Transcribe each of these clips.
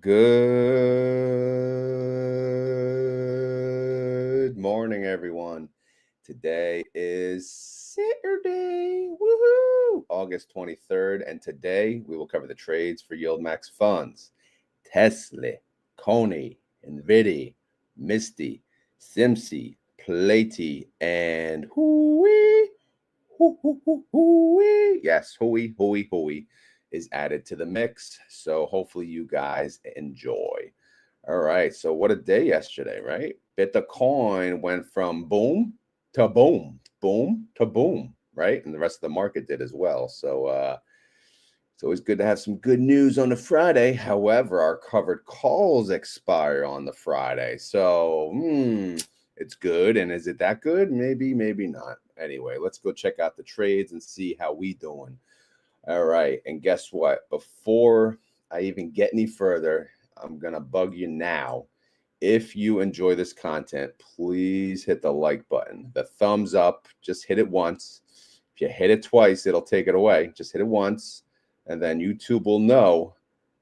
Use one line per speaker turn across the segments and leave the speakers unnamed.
Good morning, everyone. Today is Saturday, woohoo, August 23rd, and today we will cover the trades for YieldMax funds. TSLY, CONY, Nvidia, MSTY, SMCY, PLTY, and HOOY. Yes, HOOY is added to the mix. So hopefully you guys enjoy. All right. So what a day yesterday, right? Bitcoin went from boom to boom, boom to boom, right? And the rest of the market did as well. So it's always good to have some good news on the Friday. However, our covered calls expire on the Friday. So it's good. And is it that good? Maybe, maybe not. Anyway, let's go check out the trades and see how we doing. All right. And guess what? Before I even get any further, I'm going to bug you now. If you enjoy this content, please hit the like button. The thumbs up, just hit it once. If you hit it twice, it'll take it away. Just hit it once. And then YouTube will know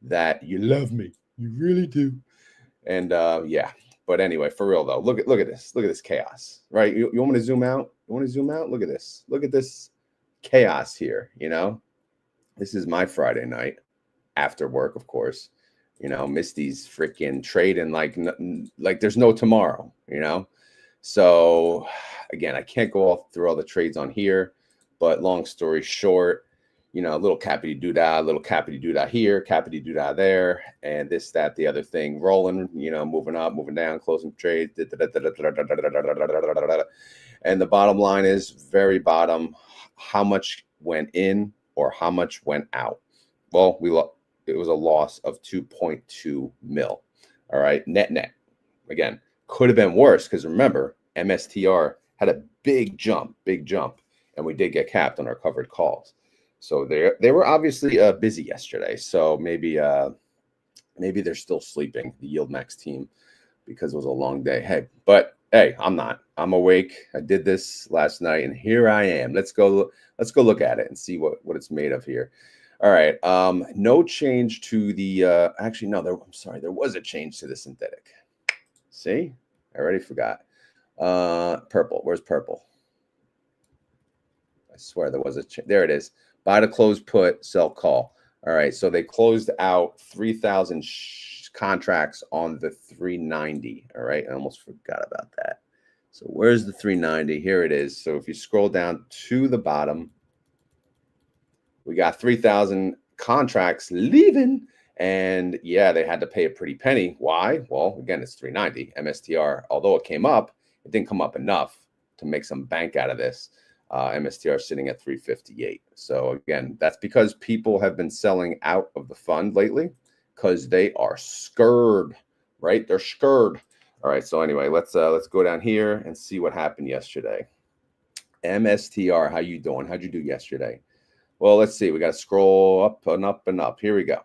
that you love me. You really do. And yeah. But anyway, for real though, look at this. Look at this chaos, right? You want me to zoom out? You want to zoom out? Look at this. Look at this chaos here. You know, this is my Friday night after work, of course. You know, MSTY's freaking trading like there's no tomorrow. You know, so again, I can't go through all the trades on here, but long story short, you know, a little cappity doodah, a little cappity doodah here, cappity doodah there, and this, that, the other thing rolling, you know, moving up, moving down, closing trades. And the bottom line is very bottom, how much went in or how much went out. Well, it was a loss of 2.2 mil. All right, net. Again, could have been worse because remember, MSTR had a big jump, and we did get capped on our covered calls. So they were obviously busy yesterday. So maybe they're still sleeping, the YieldMax team, because it was a long day. But hey, I'm not. I'm awake. I did this last night, and here I am. Let's go look at it and see what it's made of here. All right. No change to the actually no. I'm sorry. There was a change to the synthetic. See, I already forgot. Purple. Where's purple? I swear there was a change. There it is. Buy to close put, sell call. All right, so they closed out 3,000 contracts on the 390. All right, I almost forgot about that. So where's the 390? Here it is. So if you scroll down to the bottom, we got 3,000 contracts leaving. And yeah, they had to pay a pretty penny. Why? Well, again, it's 390 MSTR. Although it came up, it didn't come up enough to make some bank out of this. MSTR sitting at 358. So again, that's because people have been selling out of the fund lately because they are scared, right? They're scared. All right. So anyway, let's go down here and see what happened yesterday. MSTR, how you doing? How'd you do yesterday? Well, let's see. We got to scroll up and up and up. Here we go.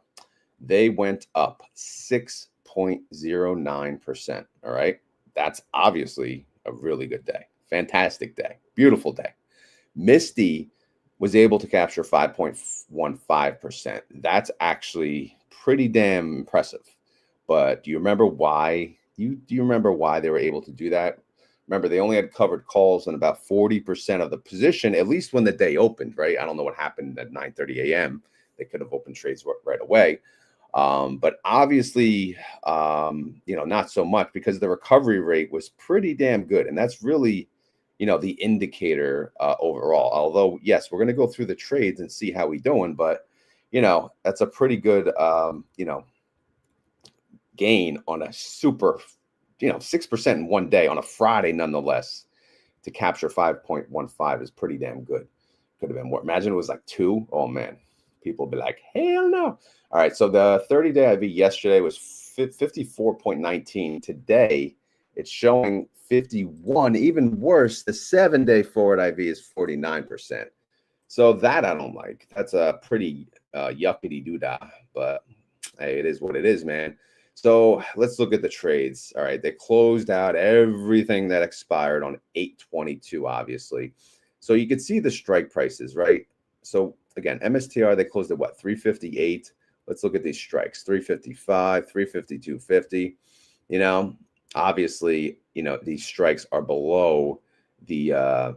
They went up 6.09%. All right. That's obviously a really good day. Fantastic day. Beautiful day. MSTY was able to capture 5.15%. That's actually pretty damn impressive. But do you remember why? Do you remember why they were able to do that? Remember, they only had covered calls in about 40% of the position, at least when the day opened, right? I don't know what happened at 9:30 a.m. They could have opened trades right away. But obviously, you know, not so much because the recovery rate was pretty damn good. And that's really, you know, the indicator overall. Although, yes, we're going to go through the trades and see how we doing. But, you know, that's a pretty good, you know, gain on a super, you know, 6% in one day on a Friday, nonetheless. To capture 5.15 is pretty damn good. Could have been more. Imagine it was like 2. Oh, man. People would be like, hell no. All right. So the 30-day IV yesterday was 54.19. Today, it's showing 51. Even worse, the 7-day forward IV is 49%. So that I don't like. That's a pretty yuckity doodah, but hey, it is what it is, man. So let's look at the trades. All right, they closed out everything that expired on 8/22, obviously. So you could see the strike prices, right? So again, MSTR, they closed at what, 358. let's look at these strikes. 355, 352.50. You know, obviously, you know, these strikes are below the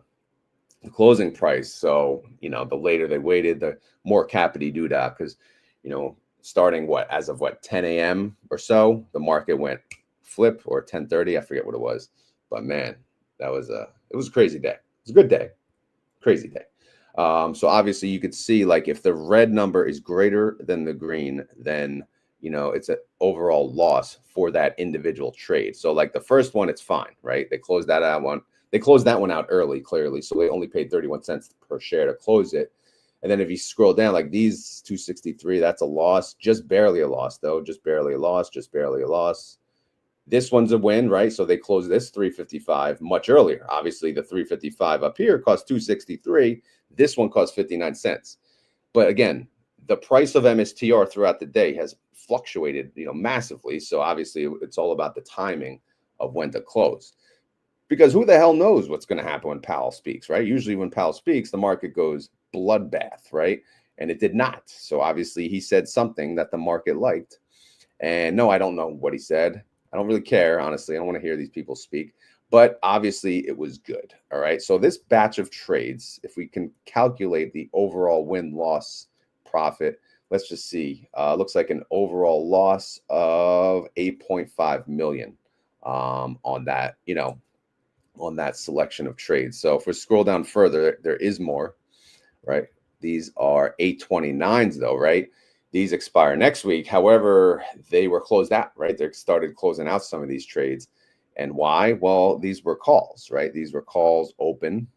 closing price. So, you know, the later they waited, the more cappity do that, because, you know, starting as of 10 a.m. or so, the market went flip, or 10:30, I forget what it was. But man, it was a crazy day. It was a good day, crazy day. So obviously you could see, like, if the red number is greater than the green, then, you know, it's an overall loss for that individual trade. So like the first one, it's fine, right? They closed that out one. They closed that one out early, clearly. So they only paid 31 cents per share to close it. And then if you scroll down, like these 263, that's a loss, just barely a loss though, just barely a loss, just barely a loss. This one's a win, right? So they closed this 355 much earlier. Obviously, the 355 up here cost 263. This one cost 59 cents. But again, the price of MSTR throughout the day has fluctuated, you know, massively. So obviously, it's all about the timing of when to close. Because who the hell knows what's going to happen when Powell speaks, right? Usually when Powell speaks, the market goes bloodbath, right? And it did not. So obviously, he said something that the market liked. And no, I don't know what he said. I don't really care, honestly. I don't want to hear these people speak. But obviously, it was good. All right. So this batch of trades, if we can calculate the overall win-loss profit, let's just see. Looks like an overall loss of 8.5 million on that, you know, on that selection of trades. So if we scroll down further, there is more, right? These are 829s though, right? These expire next week. However, they were closed out, right? They started closing out some of these trades. And why? Well, these were calls, right? These were calls open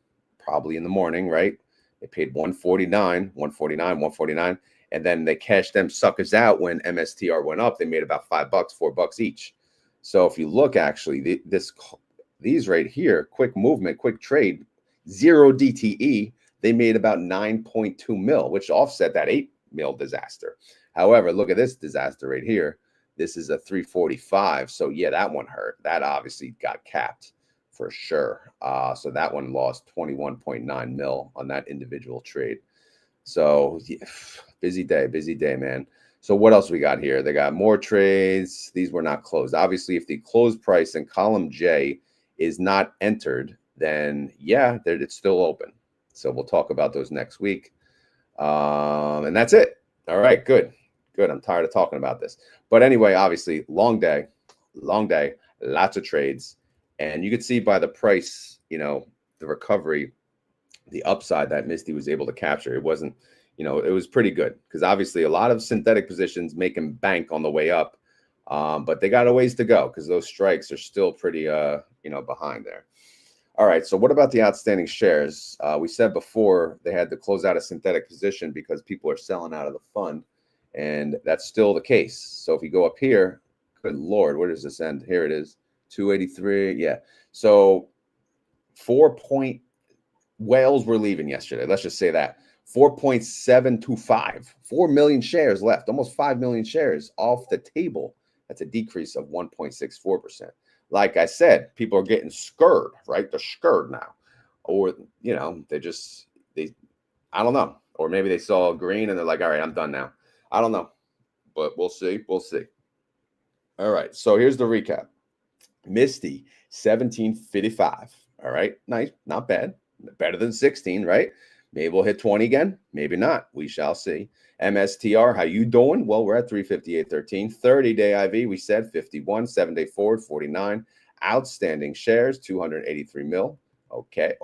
probably in the morning, right? They paid 149, 149. And then they cashed them suckers out when MSTR went up. They made about $5, $4 each. So if you look, actually, these right here, quick movement, quick trade, 0 DTE, they made about 9.2 mil, which offset that 8 mil disaster. However, look at this disaster right here. This is a 345. So yeah, that one hurt. That obviously got capped for sure. So that one lost 21.9 mil on that individual trade. So yeah, busy day, man. So what else we got here? They got more trades. These were not closed. Obviously, if the close price in column J is not entered, then yeah, it's still open. So we'll talk about those next week. And that's it. All right, good. I'm tired of talking about this. But anyway, obviously, long day, lots of trades. And you could see by the price, you know, the recovery, the upside that MSTY was able to capture. It wasn't, you know, it was pretty good, because obviously a lot of synthetic positions make them bank on the way up. But they got a ways to go, because those strikes are still pretty, you know, behind there. All right, so what about the outstanding shares? We said before they had to close out a synthetic position because people are selling out of the fund, and that's still the case. So if you go up here, good Lord, where does this end? Here it is, 283. Yeah, so whales were leaving yesterday. Let's just say that 4.725, 4 million shares left, almost 5 million shares off the table. That's a decrease of 1.64%. Like I said, people are getting scared, right? They're scared now. Or, you know, I don't know. Or maybe they saw green and they're like, all right, I'm done now. I don't know. But we'll see. We'll see. All right. So here's the recap. MSTY, 1755. All right. Nice. Not bad. Better than 16, right? Maybe we'll hit 20 again. Maybe not. We shall see. MSTR, how you doing? Well, we're at 358.13. 30-day IV, we said 51. 7-day forward, 49. Outstanding shares, 283 mil. Okay.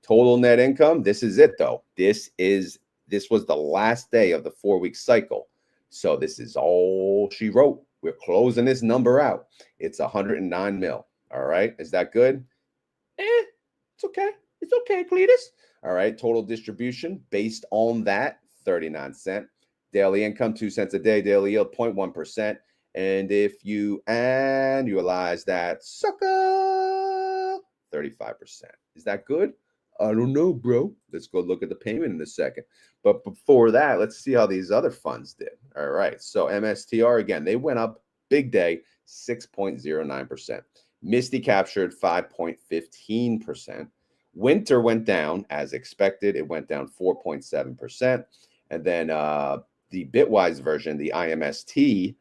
Total net income. This is it, though. This was the last day of the 4-week cycle. So this is all she wrote. We're closing this number out. It's 109 mil. All right. Is that good? It's okay. It's okay, Cletus. All right. Total distribution based on that, 39 cents. Daily income, 2 cents a day. Daily yield, 0.1%. And if you annualize that sucker, 35%. Is that good? I don't know, bro. Let's go look at the payment in a second. But before that, let's see how these other funds did. All right. So MSTR, again, they went up big day, 6.09%. MSTY captured 5.15%. Winter went down as expected. It went down 4.7%. And then the Bitwise version, the IMST,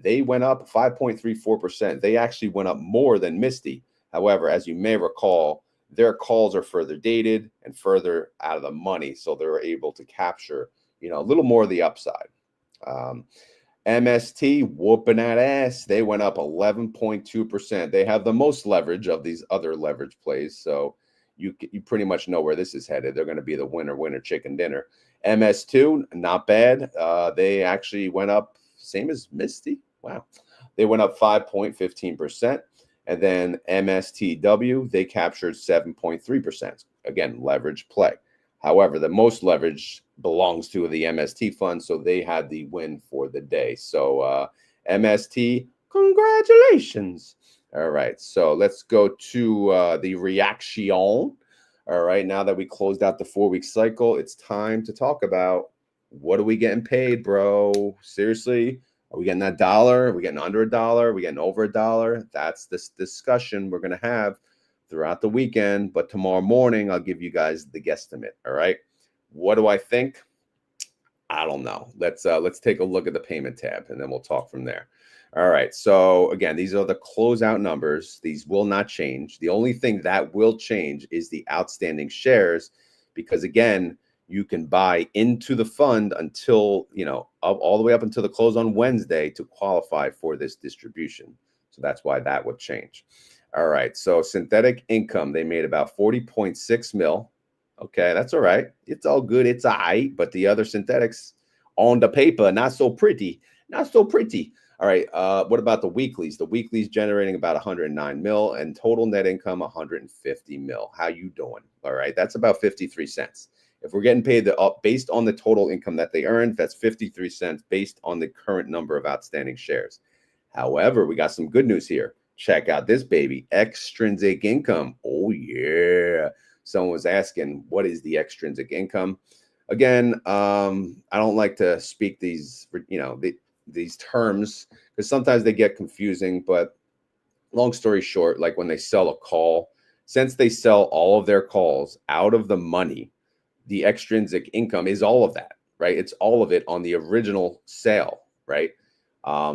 they went up 5.34%. They actually went up more than MSTY. However, as you may recall, their calls are further dated and further out of the money, so they're able to capture, a little more of the upside. MST whooping that ass. They went up 11.2%. They have the most leverage of these other leverage plays, so you pretty much know where this is headed. They're going to be the winner chicken dinner. MS2, not bad. They actually went up, same as MSTY. Wow. They went up 5.15%. And then MSTW, they captured 7.3%. Again, leverage play. However, the most leverage belongs to the MST fund, so they had the win for the day. So MST, congratulations. All right, so let's go to the reaction. All right, now that we closed out the 4-week cycle, it's time to talk about what are we getting paid, bro? Seriously? Are we getting that dollar? Are we getting under $1? Are we getting over $1? That's this discussion we're going to have throughout the weekend. But tomorrow morning, I'll give you guys the guesstimate. All right. What do I think? I don't know. Let's take a look at the payment tab, and then we'll talk from there. All right. So again, these are the closeout numbers. These will not change. The only thing that will change is the outstanding shares, because again, you can buy into the fund until, all the way up until the close on Wednesday to qualify for this distribution. So that's why that would change. All right. So synthetic income, they made about 40.6 mil. Okay. That's all right. It's all good. It's all right. But the other synthetics on the paper, not so pretty. Not so pretty. All right. What about the weeklies? The weeklies generating about 109 mil and total net income 150 mil. How you doing? All right. That's about 53 cents. If we're getting paid based on the total income that they earned, that's 53 cents based on the current number of outstanding shares. However, we got some good news here. Check out this baby, extrinsic income. Oh, yeah. Someone was asking, what is the extrinsic income? Again, I don't like to speak these, these terms because sometimes they get confusing. But long story short, like when they sell a call, since they sell all of their calls out of the money, the extrinsic income is all of that, right? It's all of it on the original sale, right?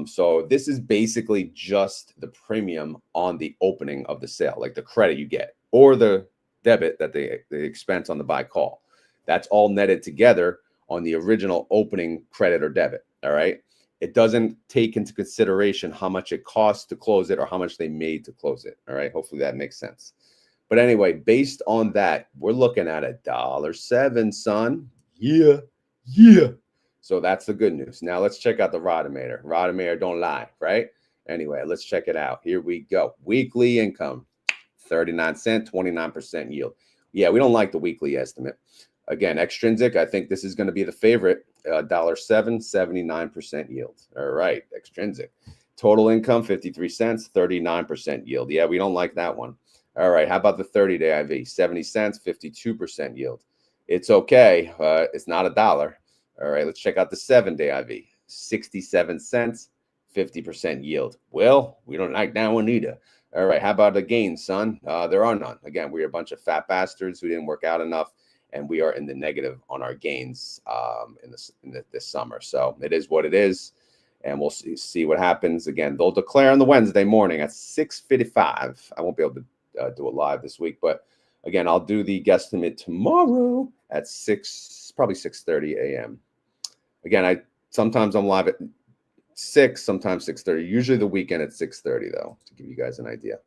So this is basically just the premium on the opening of the sale, like the credit you get or the debit that the expense on the buy call. That's all netted together on the original opening credit or debit, all right? It doesn't take into consideration how much it costs to close it or how much they made to close it, all right? Hopefully that makes sense. But anyway, based on that, we're looking at $1.07, son. Yeah. So that's the good news. Now let's check out the Rodimator. Rodimator don't lie, right? Anyway, let's check it out. Here we go. Weekly income, 39 cents, 29% yield. Yeah, we don't like the weekly estimate. Again, extrinsic, I think this is going to be the favorite. $1.07, 79% yield. All right, extrinsic. Total income, 53 cents, 39% yield. Yeah, we don't like that one. All right, how about the 30-day IV? 70 cents, 52% yield. It's okay. It's not $1. All right, let's check out the 7-day IV. 67 cents, 50% yield. Well, we don't like that one either. All right, how about the gains, son? There are none. Again, we're a bunch of fat bastards who didn't work out enough, and we are in the negative on our gains this summer. So it is what it is, and we'll see what happens. Again, they'll declare on the Wednesday morning at 6:55. I won't be able to do it live this week, but again, I'll do the guesstimate tomorrow at probably 6:30 a.m. Again, sometimes I'm live at 6, sometimes 6:30. Usually the weekend at 6:30 though, to give you guys an idea.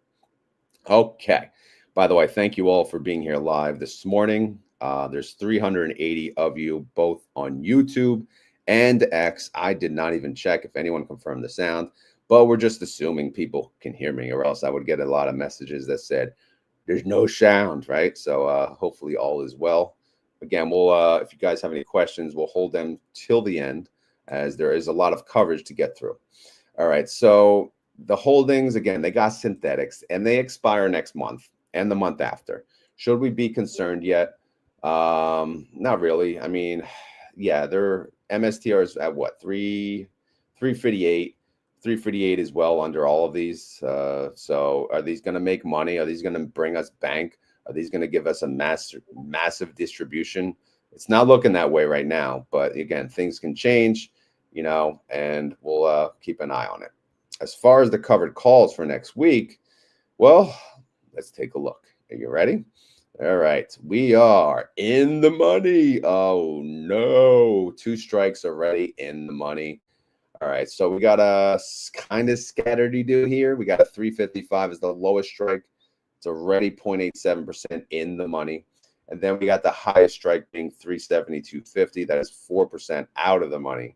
Okay. By the way, thank you all for being here live this morning. There's 380 of you both on YouTube and X. I did not even check if anyone confirmed the sound, but we're just assuming people can hear me, or else I would get a lot of messages that said there's no sound, right? So hopefully all is well. Again, we'll if you guys have any questions, we'll hold them till the end, as there is a lot of coverage to get through. All right, so the holdings, again, they got synthetics, and they expire next month and the month after. Should we be concerned yet? Not really. I mean, yeah, their MSTR is at what, 358. 358 is well under all of these. So are these going to make money? Are these going to bring us bank? Are these going to give us a massive distribution? It's not looking that way right now, but again, things can change, you know, and we'll keep an eye on it. As far as the covered calls for next week, well, let's take a look. Are you ready? All right, we are in the money. Oh no, 2 strikes already in the money. All right, so we got a kind of scattered-do here. We got a 355 as the lowest strike. It's already 0.87% in the money. And then we got the highest strike being 372.50. That is 4% out of the money.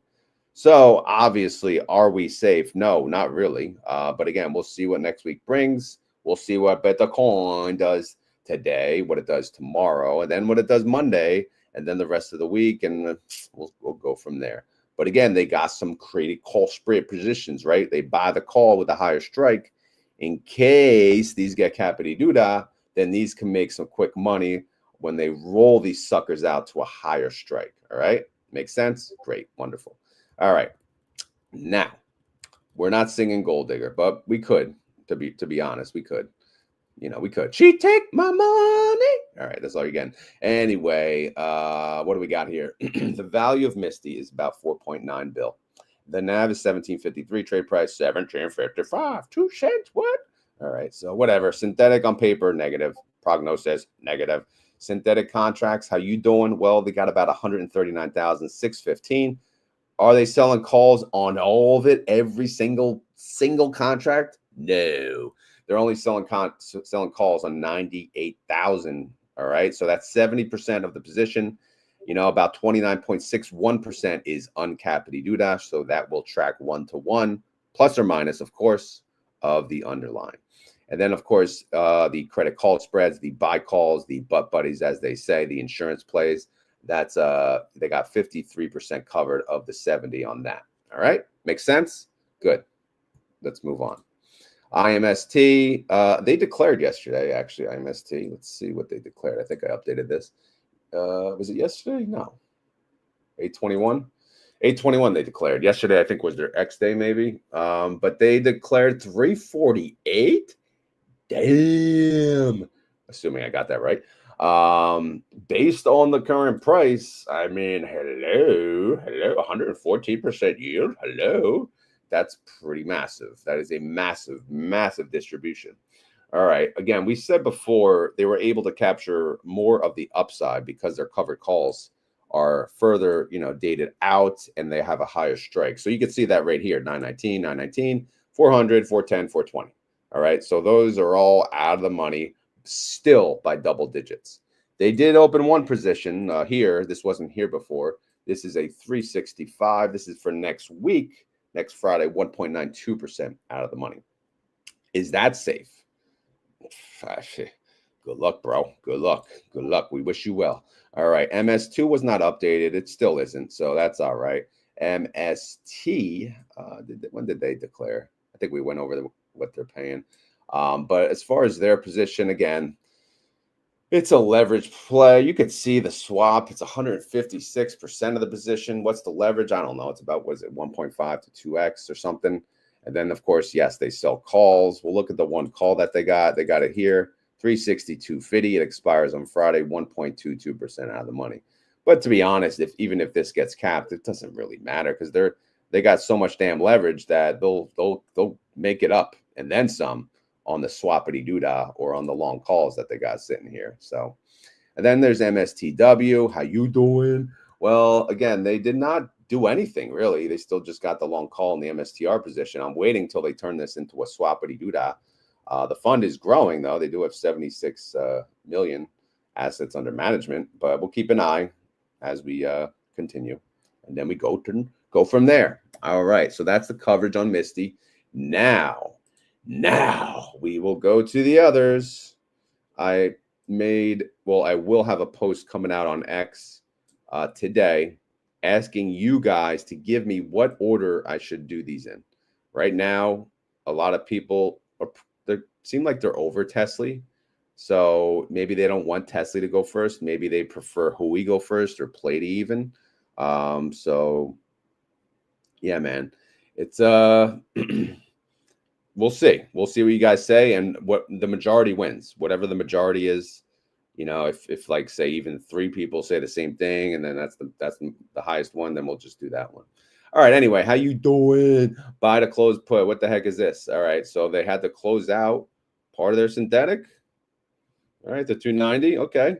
So obviously, are we safe? No, not really. But again, we'll see what next week brings. We'll see what Bitcoin does today, what it does tomorrow, and then what it does Monday, and then the rest of the week, and we'll go from there. But again, they got some created call spread positions, right? They buy the call with a higher strike in case these get capity duda, then these can make some quick money when they roll these suckers out to a higher strike. All right, makes sense? Great, wonderful. All right, now we're not singing Gold Digger, but we could. To be honest, we could. You know, we could. She take my money. All right, that's all you're getting. Anyway, what do we got here? The value of MSTY is about 4.9 bill. The NAV is 1753. Trade price 1755. 2 cents. What? All right, so whatever. Synthetic on paper, negative. Prognosis, negative. Synthetic contracts, how you doing? Well, they got about 139,615. Are they selling calls on all of it? Every single contract? No. They're only selling calls on 98,000. All right. So that's 70% of the position. You know, about 29.61% is uncappity duda. So that will track 1-to-1, plus or minus, of course, of the underlying. And then, of course, the credit call spreads, the buy calls, the butt buddies, as they say, the insurance plays. That's they got 53% covered of the 70 on that. All right. Makes sense? Good. Let's move on. IMST, they declared yesterday, actually, IMST. Let's see what they declared. I think I updated this. Was it yesterday? No. 8/21? 8/21 they declared. Yesterday, I think, was their X day, maybe. But they declared 348? Damn. Assuming I got that right. Based on the current price, I mean, hello, 114% yield. Hello. That's pretty massive. That is a massive, massive distribution. All right. Again, we said before they were able to capture more of the upside because their covered calls are further, you know, dated out and they have a higher strike. So you can see that right here, 919, 919, 400, 410, 420. All right. So those are all out of the money still by double digits. They did open one position here. This wasn't here before. This is a 365. This is for next week. Next Friday, 1.92% out of the money. Is that safe? Good luck, bro. Good luck. Good luck. We wish you well. All right. MS2 was not updated. It still isn't. So that's all right. MST, when did they declare? I think we went over what they're paying. But as far as their position, again, it's a leverage play. You could see the swap. It's 156% of the position. What's the leverage? I don't know. It's about, what is it, 1.5 to 2x or something. And then, of course, yes, they sell calls. We'll look at the one call that they got. They got it here, 362.50. It expires on Friday, 1.22% out of the money. But to be honest, even if this gets capped, it doesn't really matter because they got so much damn leverage that they'll make it up and then some on the swappity doodah or on the long calls that they got sitting here. So, and then there's MSTW. How you doing? Well, again, they did not do anything really. They still just got the long call in the MSTR position. I'm waiting till they turn this into a swappity doodah. The fund is growing though. They do have 76 million assets under management, but we'll keep an eye as we continue, and then we go from there. All right. So that's the coverage on MSTY. Now we will go to the others. I will have a post coming out on X today asking you guys to give me what order I should do these in. Right now, a lot of people seem like they're over TSLY. So maybe they don't want TSLY to go first. Maybe they prefer HOOY go first or PLTY even. So yeah, man, it's we'll see. We'll see what you guys say and what the majority wins. Whatever the majority is, You know, if like say even 3 people say the same thing, and then that's the highest one, then we'll just do that one. All right. Anyway, how you doing? Buy to close put. What the heck is this? All right. So they had to close out part of their synthetic. All right, the 290. Okay.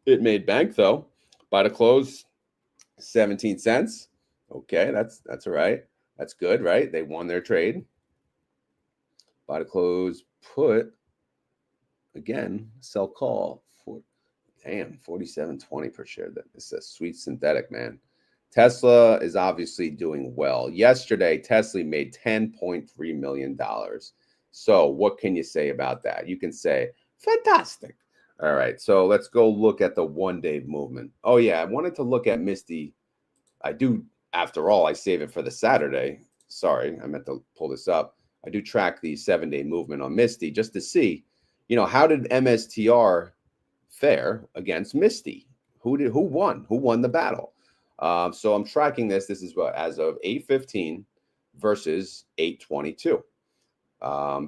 It made bank though. Buy to close 17 cents. Okay, that's all right. That's good, right? They won their trade. Buy to close put. Again, sell call for damn 47.20 per share. It's a sweet synthetic, man. Tesla is obviously doing well. Yesterday, Tesla made $10.3 million. So what can you say about that? You can say fantastic. All right, so let's go look at the 1-day movement. Oh yeah, I wanted to look at MSTY. I do, after all, I save it for the Saturday. Sorry, I meant to pull this up. I do track the 7-day movement on MSTY just to see, you know, how did MSTR fare against MSTY? Who won? Who won the battle? So I'm tracking this. This is what, as of 8:15 versus 8:22.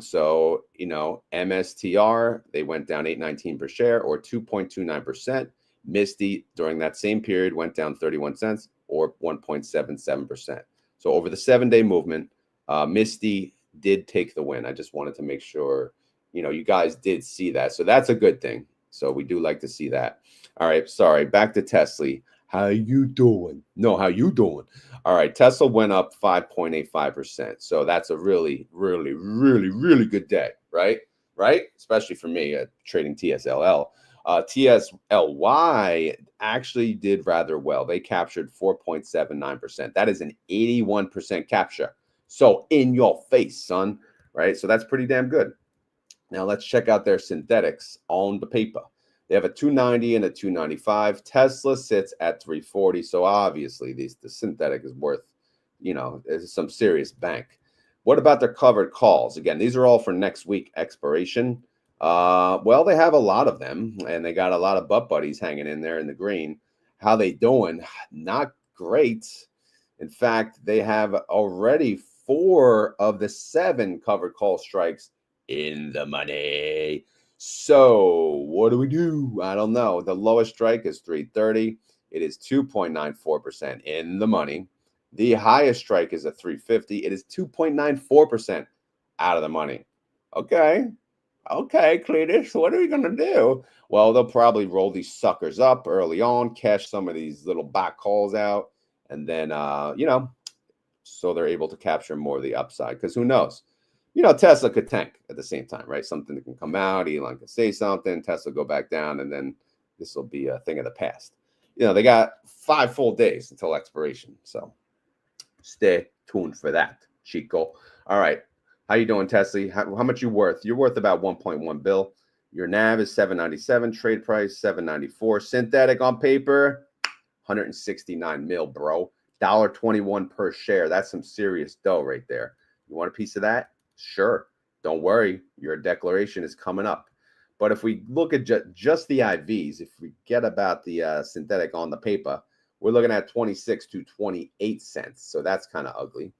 So, you know, MSTR, they went down 8.19 per share or 2.29%. MSTY during that same period went down 31 cents or 1.77%. So over the 7-day movement, MSTY did take the win. I just wanted to make sure, you know, you guys did see that. So that's a good thing. So we do like to see that. All right. Sorry. Back to TSLY. How you doing? No, how you doing? All right. Tesla went up 5.85%. So that's a really, really, really, really good day, right? Right? Especially for me trading TSLL. TSLY actually did rather well. They captured 4.79%. That is an 81% capture. So in your face, son, right? So that's pretty damn good. Now let's check out their synthetics on the paper. They have a 290 and a 295. Tesla sits at 340. So obviously the synthetic is worth, you know, some serious bank. What about their covered calls? Again, these are all for next week expiration. Well, they have a lot of them, and they got a lot of butt buddies hanging in there in the green. How they doing? Not great. In fact, they have already 4 of the 7 covered call strikes in the money. So what do we do? I don't know. The lowest strike is 330. It is 2.94% in the money. The highest strike is a 350. It is 2.94% out of the money. Okay, Cletus, what are we going to do? Well, they'll probably roll these suckers up early on, cash some of these little back calls out, and then, you know, so they're able to capture more of the upside, because who knows? You know, Tesla could tank at the same time, right? Something that can come out, Elon can say something, Tesla go back down, and then this will be a thing of the past. You know, they got 5 full days until expiration, so stay tuned for that, Chico. All right, how you doing, Tesla? How much you worth? You're worth about 1.1 bill. Your NAV is 797, trade price 794. Synthetic on paper, 169 mil, bro. $1.21 per share. That's some serious dough right there. You want a piece of that? Sure. Don't worry. Your declaration is coming up. But if we look at just the IVs, if we get about the synthetic on the paper, we're looking at 26 to 28 cents. So that's kind of ugly.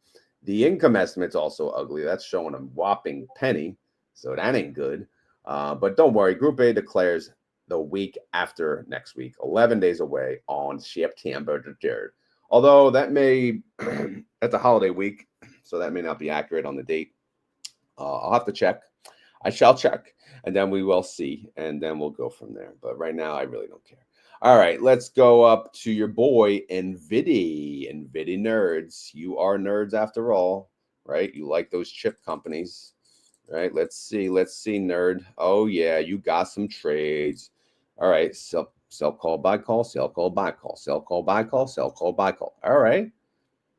The income estimate's also ugly. That's showing a whopping penny. So that ain't good. But don't worry. Group A declares the week after next week, 11 days away on September the 3rd. Although that may, that's a holiday week, so that may not be accurate on the date. I'll have to check. I shall check, and then we will see, and then we'll go from there. But right now, I really don't care. All right, let's go up to your boy, NVDY. NVDY nerds. You are nerds after all, right? You like those chip companies, right? Let's see, nerd. Oh, yeah, you got some trades. All right, sell call, buy call, sell call, buy call, sell call, buy call, sell call, buy call. All right.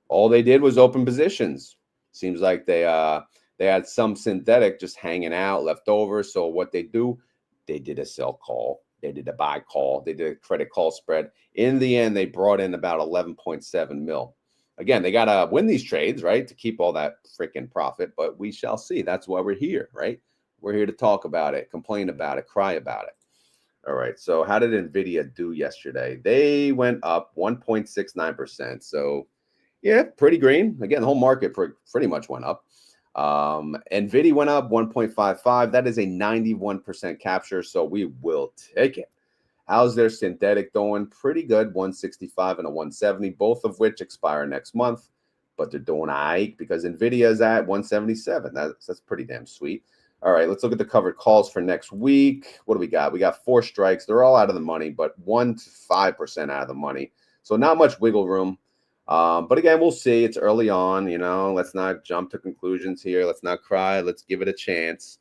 All they did was open positions. Seems like they had some synthetic just hanging out left over. So what they do, they did a sell call, they did a buy call, they did a credit call spread. In the end, they brought in about 11.7 mil. Again, they got to win these trades, right, to keep all that freaking profit. But we shall see. That's why we're here, right? We're here to talk about it, complain about it, cry about it. All right. So how did Nvidia do yesterday? They went up 1.69%. So yeah, pretty green. Again, the whole market pretty much went up. NVIDIA went up 1.55. That is a 91% capture, so we will take it. How's their synthetic doing? Pretty good, 165 and a 170, both of which expire next month, but they're doing all right because NVIDIA is at 177. That's pretty damn sweet. All right, let's look at the covered calls for next week. What do we got? We got 4 strikes. They're all out of the money, but 1 to 5% out of the money. So not much wiggle room. But again, we'll see. It's early on, you know. Let's not jump to conclusions here. Let's not cry. Let's give it a chance.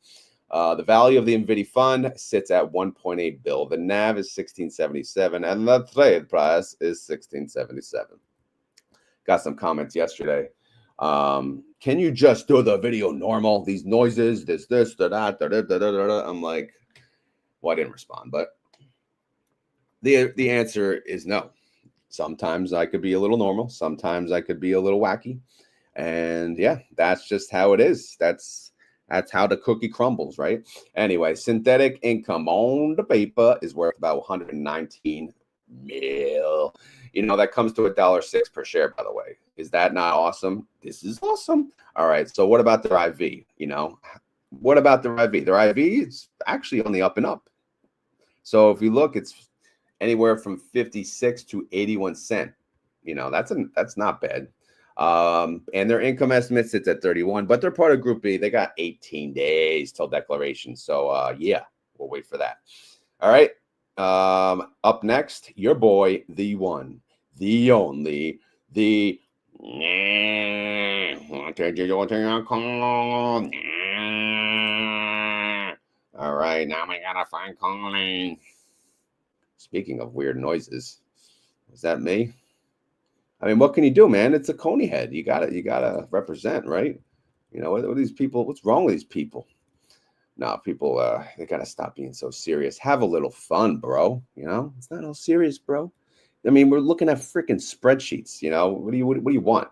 The value of the Nvidia fund sits at 1.8 bill. The NAV is 1677, and the trade price is 1677. Got some comments yesterday. Can you just do the video normal? These noises, this, that, that. I'm like, well, I didn't respond, but the answer is no. Sometimes I could be a little normal. Sometimes I could be a little wacky. And yeah, that's just how it is. That's how the cookie crumbles, right? Anyway, synthetic income on the paper is worth about 119 mil. You know, that comes to $1.06 per share, by the way. Is that not awesome? This is awesome. All right. So what about their IV? You know, what about their IV? Their IV is actually on the up and up. So if you look, it's anywhere from 56 to 81 cents. You know, that's not bad. And their income estimate sits at 31, but they're part of Group B. They got 18 days till declaration. So yeah, we'll wait for that. All right. Up next, your boy, the one, the only, the all right, now we gotta find CONY. Speaking of weird noises, is that me? I mean, what can you do, man? It's a CONY head. You gotta represent, right? You know, what are these people? What's wrong with these people? No, people, they gotta stop being so serious. Have a little fun, bro. You know, it's not all serious, bro. I mean, we're looking at freaking spreadsheets. You know, what do you want?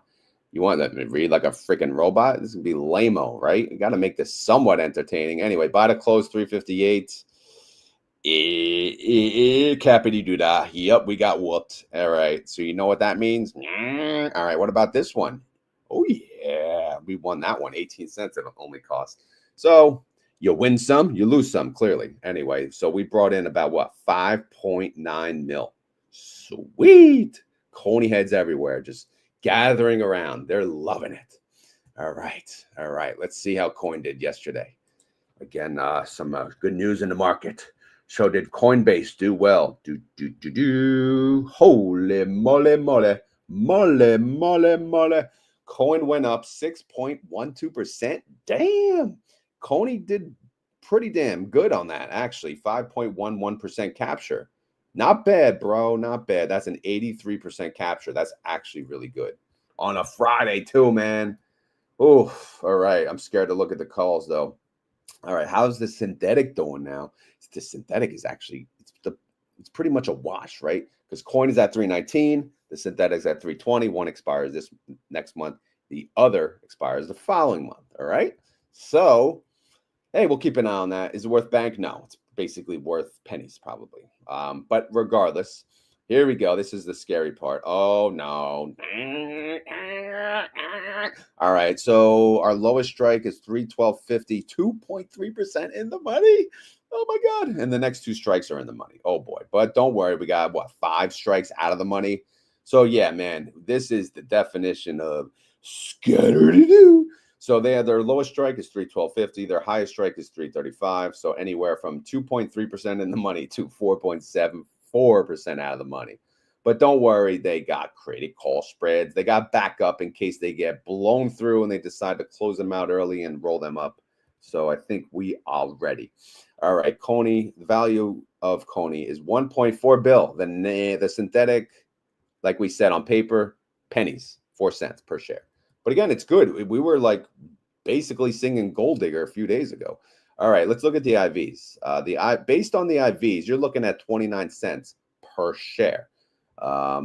You want that to read like a freaking robot? This would be lame-o, right? You got to make this somewhat entertaining. Anyway, buy the close 358. Cappity doo-dah. Yep, we got whooped. All right, so you know what that means? All right, what about this one? Oh, yeah, we won that one. 18 cents it only cost. So you win some, you lose some, clearly. Anyway, so we brought in about, what, 5.9 mil. Sweet. CONY heads everywhere, just gathering around. They're loving it. All right. Let's see how Coin did yesterday. Again, some good news in the market. So did Coinbase do well? Holy moly. Coin went up 6.12%. Damn. CONY did pretty damn good on that, actually. 5.11% capture. Not bad, bro. Not bad. That's an 83% capture. That's actually really good. On a Friday, too, man. Oh, all right. I'm scared to look at the calls, though. All right. How's the synthetic doing now? The synthetic is actually, it's pretty much a wash, right? Because Coin is at 319. The synthetic's at 320. One expires this next month. The other expires the following month. All right. So, hey, we'll keep an eye on that. Is it worth bank? No, it's basically worth pennies probably. But regardless, here we go. This is the scary part. Oh, no. All right. So our lowest strike is 312.50, 2.3% in the money. Oh, my God. And the next 2 strikes are in the money. Oh, boy. But don't worry. We got, what, 5 strikes out of the money? So, yeah, man, this is the definition of scatter-to-do. So they have their lowest strike is 312.50. Their highest strike is 335. So anywhere from 2.3% in the money to 4.74% out of the money. But don't worry, they got created call spreads. They got backup in case they get blown through and they decide to close them out early and roll them up. So I think we are ready. All right, CONY, the value of CONY is 1.4 bill. The synthetic, like we said on paper, pennies, 4 cents per share. But again, it's good. We were like basically singing Gold Digger a few days ago. All right, let's look at the IVs. Based on the IVs, you're looking at 29 cents per share.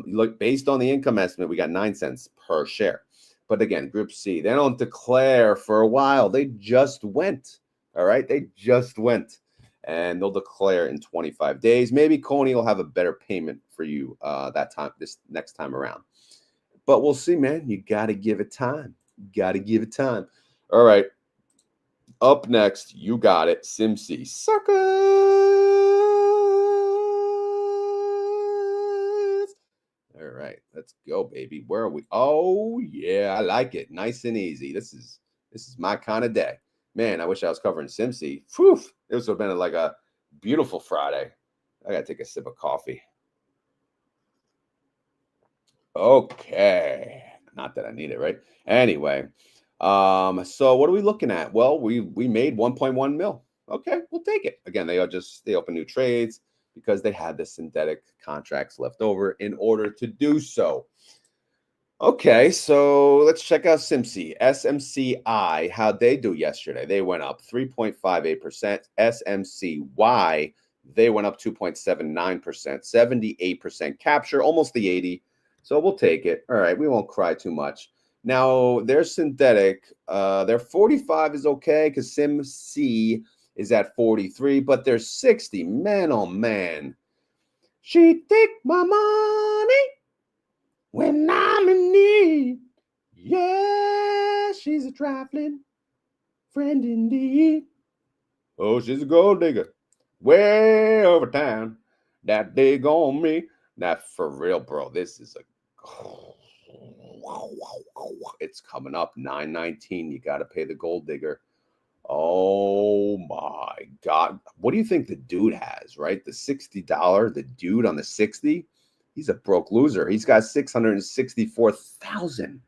Look, based on the income estimate, we got 9 cents per share. But again, Group C, they don't declare for a while. They just went. All right, they just went. And they'll declare in 25 days. Maybe CONY will have a better payment for you this next time around. But we'll see, man. You got to give it time. All right. Up next, you got it. SMCY suckers. All right, let's go, baby. Where are we? Oh, yeah, I like it. Nice and easy. This is my kind of day. Man, I wish I was covering SMCY. Whew, this would have been like a beautiful Friday. I gotta take a sip of coffee. Okay. Not that I need it, right? Anyway, so what are we looking at? Well, we made 1.1 mil. Okay, we'll take it. Again, they open new trades because they had the synthetic contracts left over in order to do so. Okay, so let's check out SMCY. SMCY, how'd they do yesterday? They went up 3.58%. SMCY, they went up 2.79%, 78% capture, almost the 80. So we'll take it. All right, we won't cry too much. Now, their synthetic, their 45 is okay because SimC is at 43, but their 60, man, oh man. She take my money when I'm in need. Yeah, she's a trifling friend indeed. Oh, she's a gold digger. Way over town. That dig on me. That for real, bro. This is a... It's coming up 9/19. You got to pay the gold digger. Oh my God. What do you think the dude has, right? The $60, the dude on the 60, he's a broke loser. He's got 664,000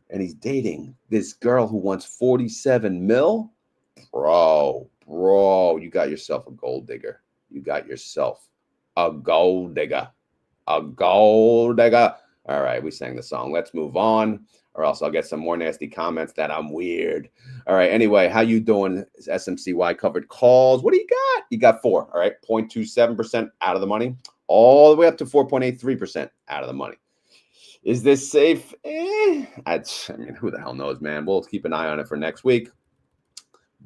and he's dating this girl who wants 47 mil. Bro, you got yourself a gold digger. You got yourself a gold digger. A gold digger. All right, we sang the song. Let's move on, or else I'll get some more nasty comments that I'm weird. All right, anyway, how you doing? SMCY covered calls. What do you got? You got 4, all right, 0.27% out of the money, all the way up to 4.83% out of the money. Is this safe? I mean, who the hell knows, man? We'll keep an eye on it for next week.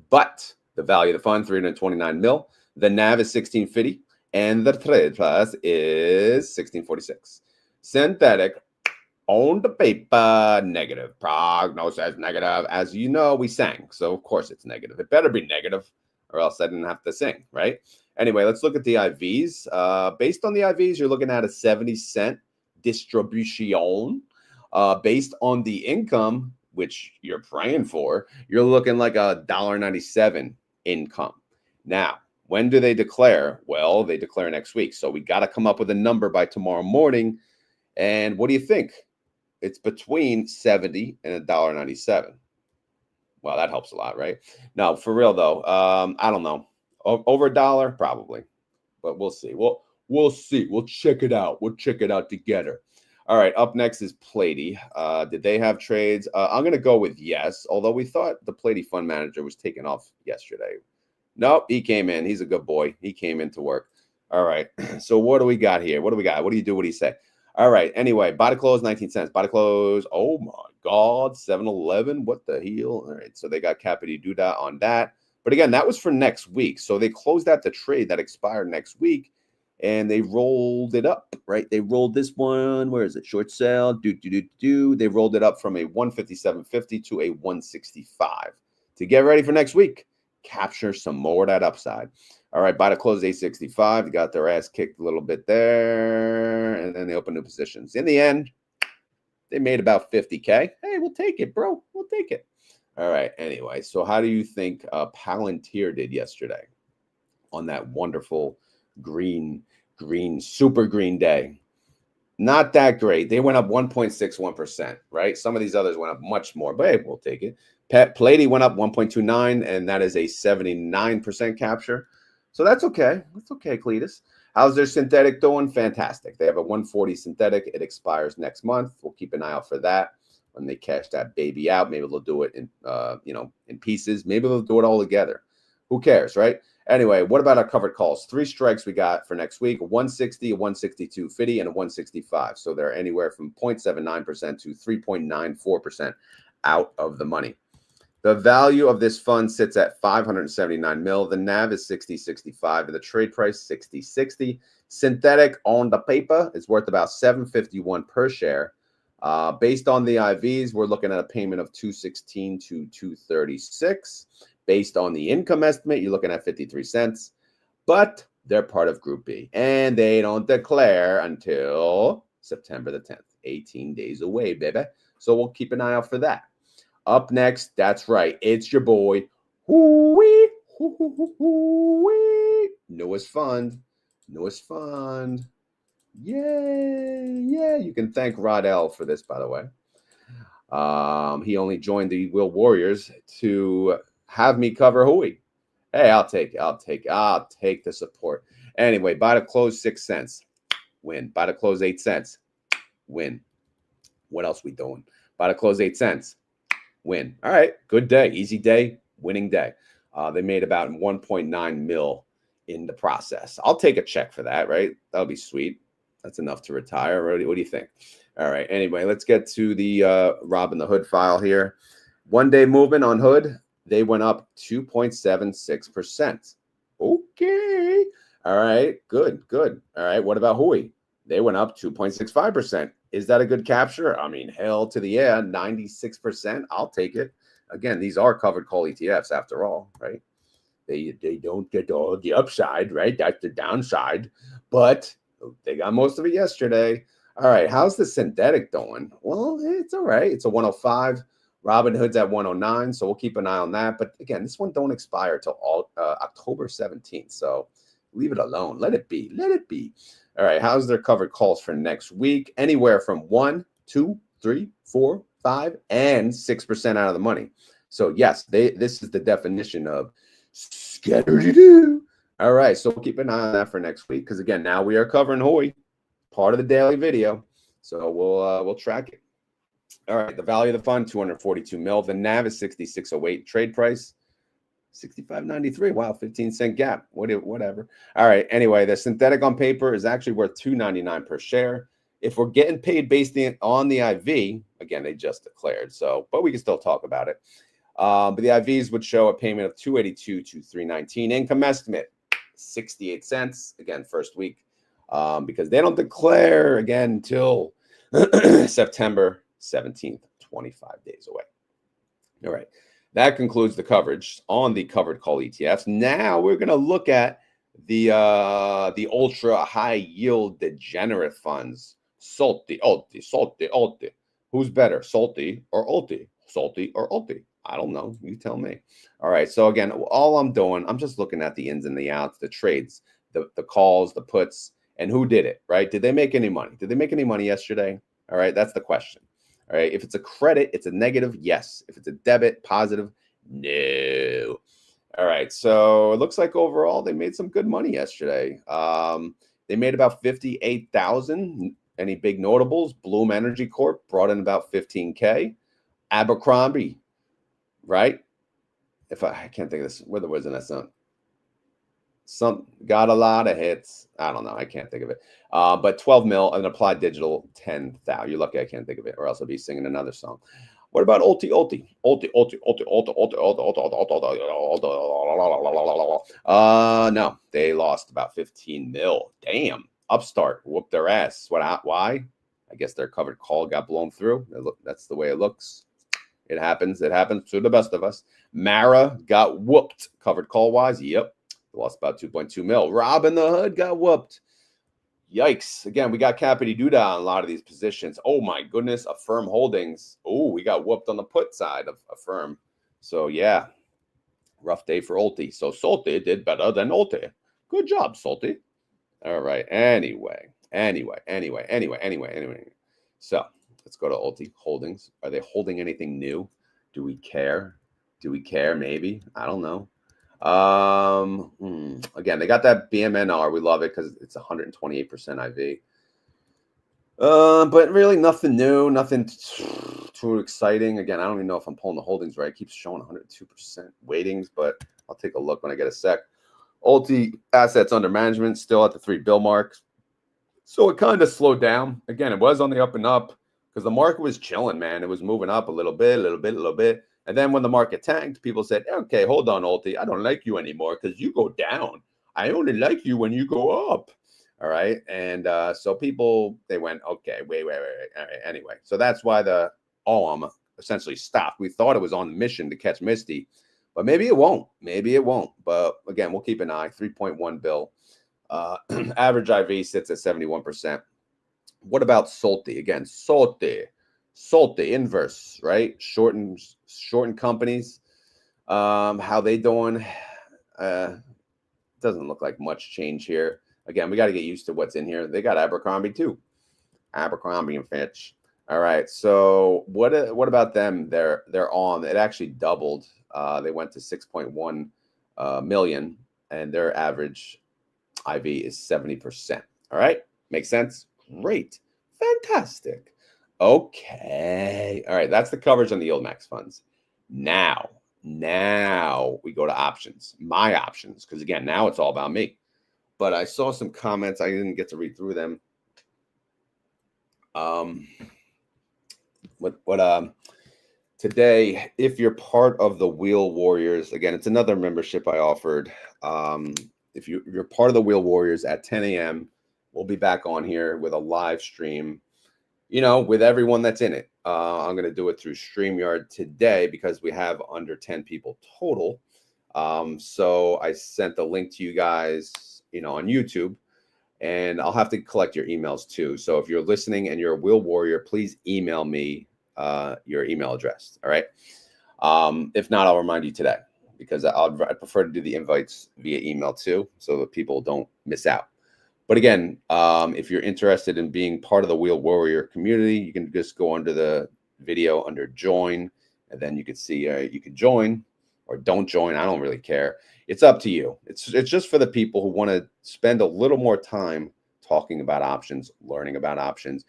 But the value of the fund, 329 mil. The NAV is 1650, and the trade plus is 1646. Synthetic on the paper, negative. Prognosis negative. As you know, we sang, so of course it's negative. It better be negative, or else I didn't have to sing, right? Anyway, let's look at the IVs. Based on the IVs, you're looking at a 70-cent distribution. Based on the income, which you're praying for, you're looking like a $1.97 income. Now, when do they declare? Well, they declare next week. So we got to come up with a number by tomorrow morning. And what do you think? It's between 70 and $1.97. Well, that helps a lot, right? No, for real though. I don't know. Over $1, probably, but we'll see. We'll see. We'll check it out. We'll check it out together. All right. Up next is PLTY. Did they have trades? I'm going to go with yes, although we thought the PLTY fund manager was taken off yesterday. Nope, he came in. He's a good boy. He came in to work. All right. So what do we got here? What do we got? What do you do? What do you say? All right. Anyway, body close, 19 cents. Body close. Oh my God. 7-Eleven. What the hell? All right. So they got Capity Duda on that. But again, that was for next week. So they closed out the trade that expired next week and they rolled it up, right? They rolled this one. Where is it? Short sale. They rolled it up from a 157.50 to a 165 to get ready for next week. Capture some more of that upside. All right, by the close, 865. They got their ass kicked a little bit there, and then they opened new positions. In the end, they made about 50K. Hey, we'll take it, bro. We'll take it. All right, anyway, so how do you think Palantir did yesterday on that wonderful green, super green day? Not that great. They went up 1.61%, right? Some of these others went up much more, but hey, we'll take it. PLTY went up 1.29, and that is a 79% capture. So that's okay. That's okay, Cletus. How's their synthetic doing? Fantastic. They have a 140 synthetic. It expires next month. We'll keep an eye out for that. When they cash that baby out, maybe they'll do it in, in pieces. Maybe they'll do it all together. Who cares, right? Anyway, what about our covered calls? 3 strikes we got for next week: 160, 162.50, and a 165. So they're anywhere from 0.79% to 3.94% out of the money. The value of this fund sits at 579 mil. The NAV is 60.65, and the trade price 60.60. Synthetic on the paper is worth about 751 per share. Based on the IVs, we're looking at a payment of 216 to 236. Based on the income estimate, you're looking at 53 cents. But they're part of Group B, and they don't declare until September the 10th. 18 days away, baby. So we'll keep an eye out for that. Up next, that's right, it's your boy, HOOY, HOOY, newest fund. Yay, yeah. You can thank Rod L for this, by the way. He only joined the Will Warriors to have me cover HOOY. Hey, I'll take the support. Anyway, buy to close 6 cents, win. Buy to close 8 cents, win. What else we doing? Buy to close 8 cents, win. All right, good day, easy day, winning day. They made about 1.9 mil in the process. I'll take a check for that, right? That'll be sweet. That's enough to retire. What do you think? All right, anyway, let's get to the Robinhood file here. 1 day movement on Hood, they went up 2.76%. Okay. All right, good. All right, what about HOOY? They went up 2.65%. Is that a good capture? I mean, hell to the yeah, 96%. I'll take it. Again, these are covered call ETFs after all, right? They don't get all the upside, right? That's the downside. But they got most of it yesterday. All right, how's the synthetic doing? Well, it's all right. It's a 105. Robinhood's at 109, so we'll keep an eye on that. But again, this one don't expire till October 17th, so leave it alone. Let it be. All right, how's their covered calls for next week? Anywhere from 1, 2, 3, 4, 5, and 6% out of the money. So yes, this is the definition of scatter-doo. All right, so we'll keep an eye on that for next week because again, now we are covering HOOY, part of the daily video. So we'll track it. All right, the value of the fund 242 mil. The NAV is 6608. Trade price 65.93. Wow, 15-cent gap. Whatever. All right. Anyway, the synthetic on paper is actually worth $2.99 per share. If we're getting paid based on the IV, again, they just declared. So, but we can still talk about it. But the IVs would show a payment of 282 to 319. Income estimate 68 cents. Again, first week, because they don't declare again until September 17th, 25 days away. All right. That concludes the coverage on the covered call ETFs. Now we're going to look at the ultra high yield degenerate funds. SLTY, ULTY. Who's better, SLTY or ULTY? SLTY or ULTY? I don't know. You tell me. All right. So again, all I'm doing, I'm just looking at the ins and the outs, the trades, the calls, the puts, and who did it, right? Did they make any money? Did they make any money yesterday? All right. That's the question. All right. If it's a credit, it's a negative. Yes. If it's a debit, positive. No. All right. So it looks like overall they made some good money yesterday. They made about 58,000. Any big notables? Bloom Energy Corp brought in about 15K. Abercrombie, right? If I can't think of this, where was it? Some got a lot of hits. I don't know. I can't think of it. But 12 mil and Applied Digital 10,000. You're lucky I can't think of it, or else I'll be singing another song. What about ULTY? No, they lost about 15 mil. Damn. Upstart whooped their ass. Why? I guess their covered call got blown through. That's the way it looks. It happens. It happens to the best of us. Mara got whooped covered call wise. Yep. Lost about 2.2 mil. Robinhood got whooped. Yikes. Again, we got Capity Duda on a lot of these positions. Oh my goodness. Affirm Holdings. Oh, we got whooped on the put side of Affirm. So yeah, rough day for ULTY. So SLTY did better than ULTY. Good job, SLTY. All right. Anyway. So let's go to ULTY Holdings. Are they holding anything new? Do we care? Maybe. I don't know. Again, they got that BMNR. We love it because it's 128% IV. But really nothing new, nothing too exciting. Again, I don't even know if I'm pulling the holdings right. It keeps showing 102% weightings, but I'll take a look when I get a sec. ULTY assets under management still at the 3 bill mark. So it kind of slowed down. Again, it was on the up and up because the market was chilling, man. It was moving up a little bit. And then when the market tanked, people said, okay, hold on, ULTY. I don't like you anymore because you go down. I only like you when you go up. All right. And so people, they went, okay, wait. All right, anyway, so that's why the ALM essentially stopped. We thought it was on the mission to catch MSTY, but maybe it won't. Maybe it won't. But again, we'll keep an eye. 3.1 bill. Average IV sits at 71%. What about SLTY? Again, SLTY inverse, right? Shortened companies. How they doing? Doesn't look like much change here. Again, we got to get used to what's in here. They got Abercrombie too. Abercrombie and Fitch. All right. So what about them? They're on. It actually doubled. They went to 6.1 million, and their average IV is 70%. All right. Makes sense? Great. Fantastic. Okay. All right. That's the coverage on the YieldMax funds. Now we go to options, my options, because again, now it's all about me. But I saw some comments. I didn't get to read through them. Today, if you're part of the Wheel Warriors, again, it's another membership I offered. If you're part of the Wheel Warriors at 10 a.m., we'll be back on here with a live stream, with everyone that's in it. I'm going to do it through StreamYard today because we have under 10 people total. So I sent the link to you guys, on YouTube, and I'll have to collect your emails too. So if you're listening and you're a Wheel Warrior, please email me your email address. All right. If not, I'll remind you today because I prefer to do the invites via email too, so that people don't miss out. But again, if you're interested in being part of the Wheel Warrior community, you can just go under the video under join, and then you can see you can join or don't join. I don't really care. It's up to you. It's just for the people who want to spend a little more time talking about options, learning about options,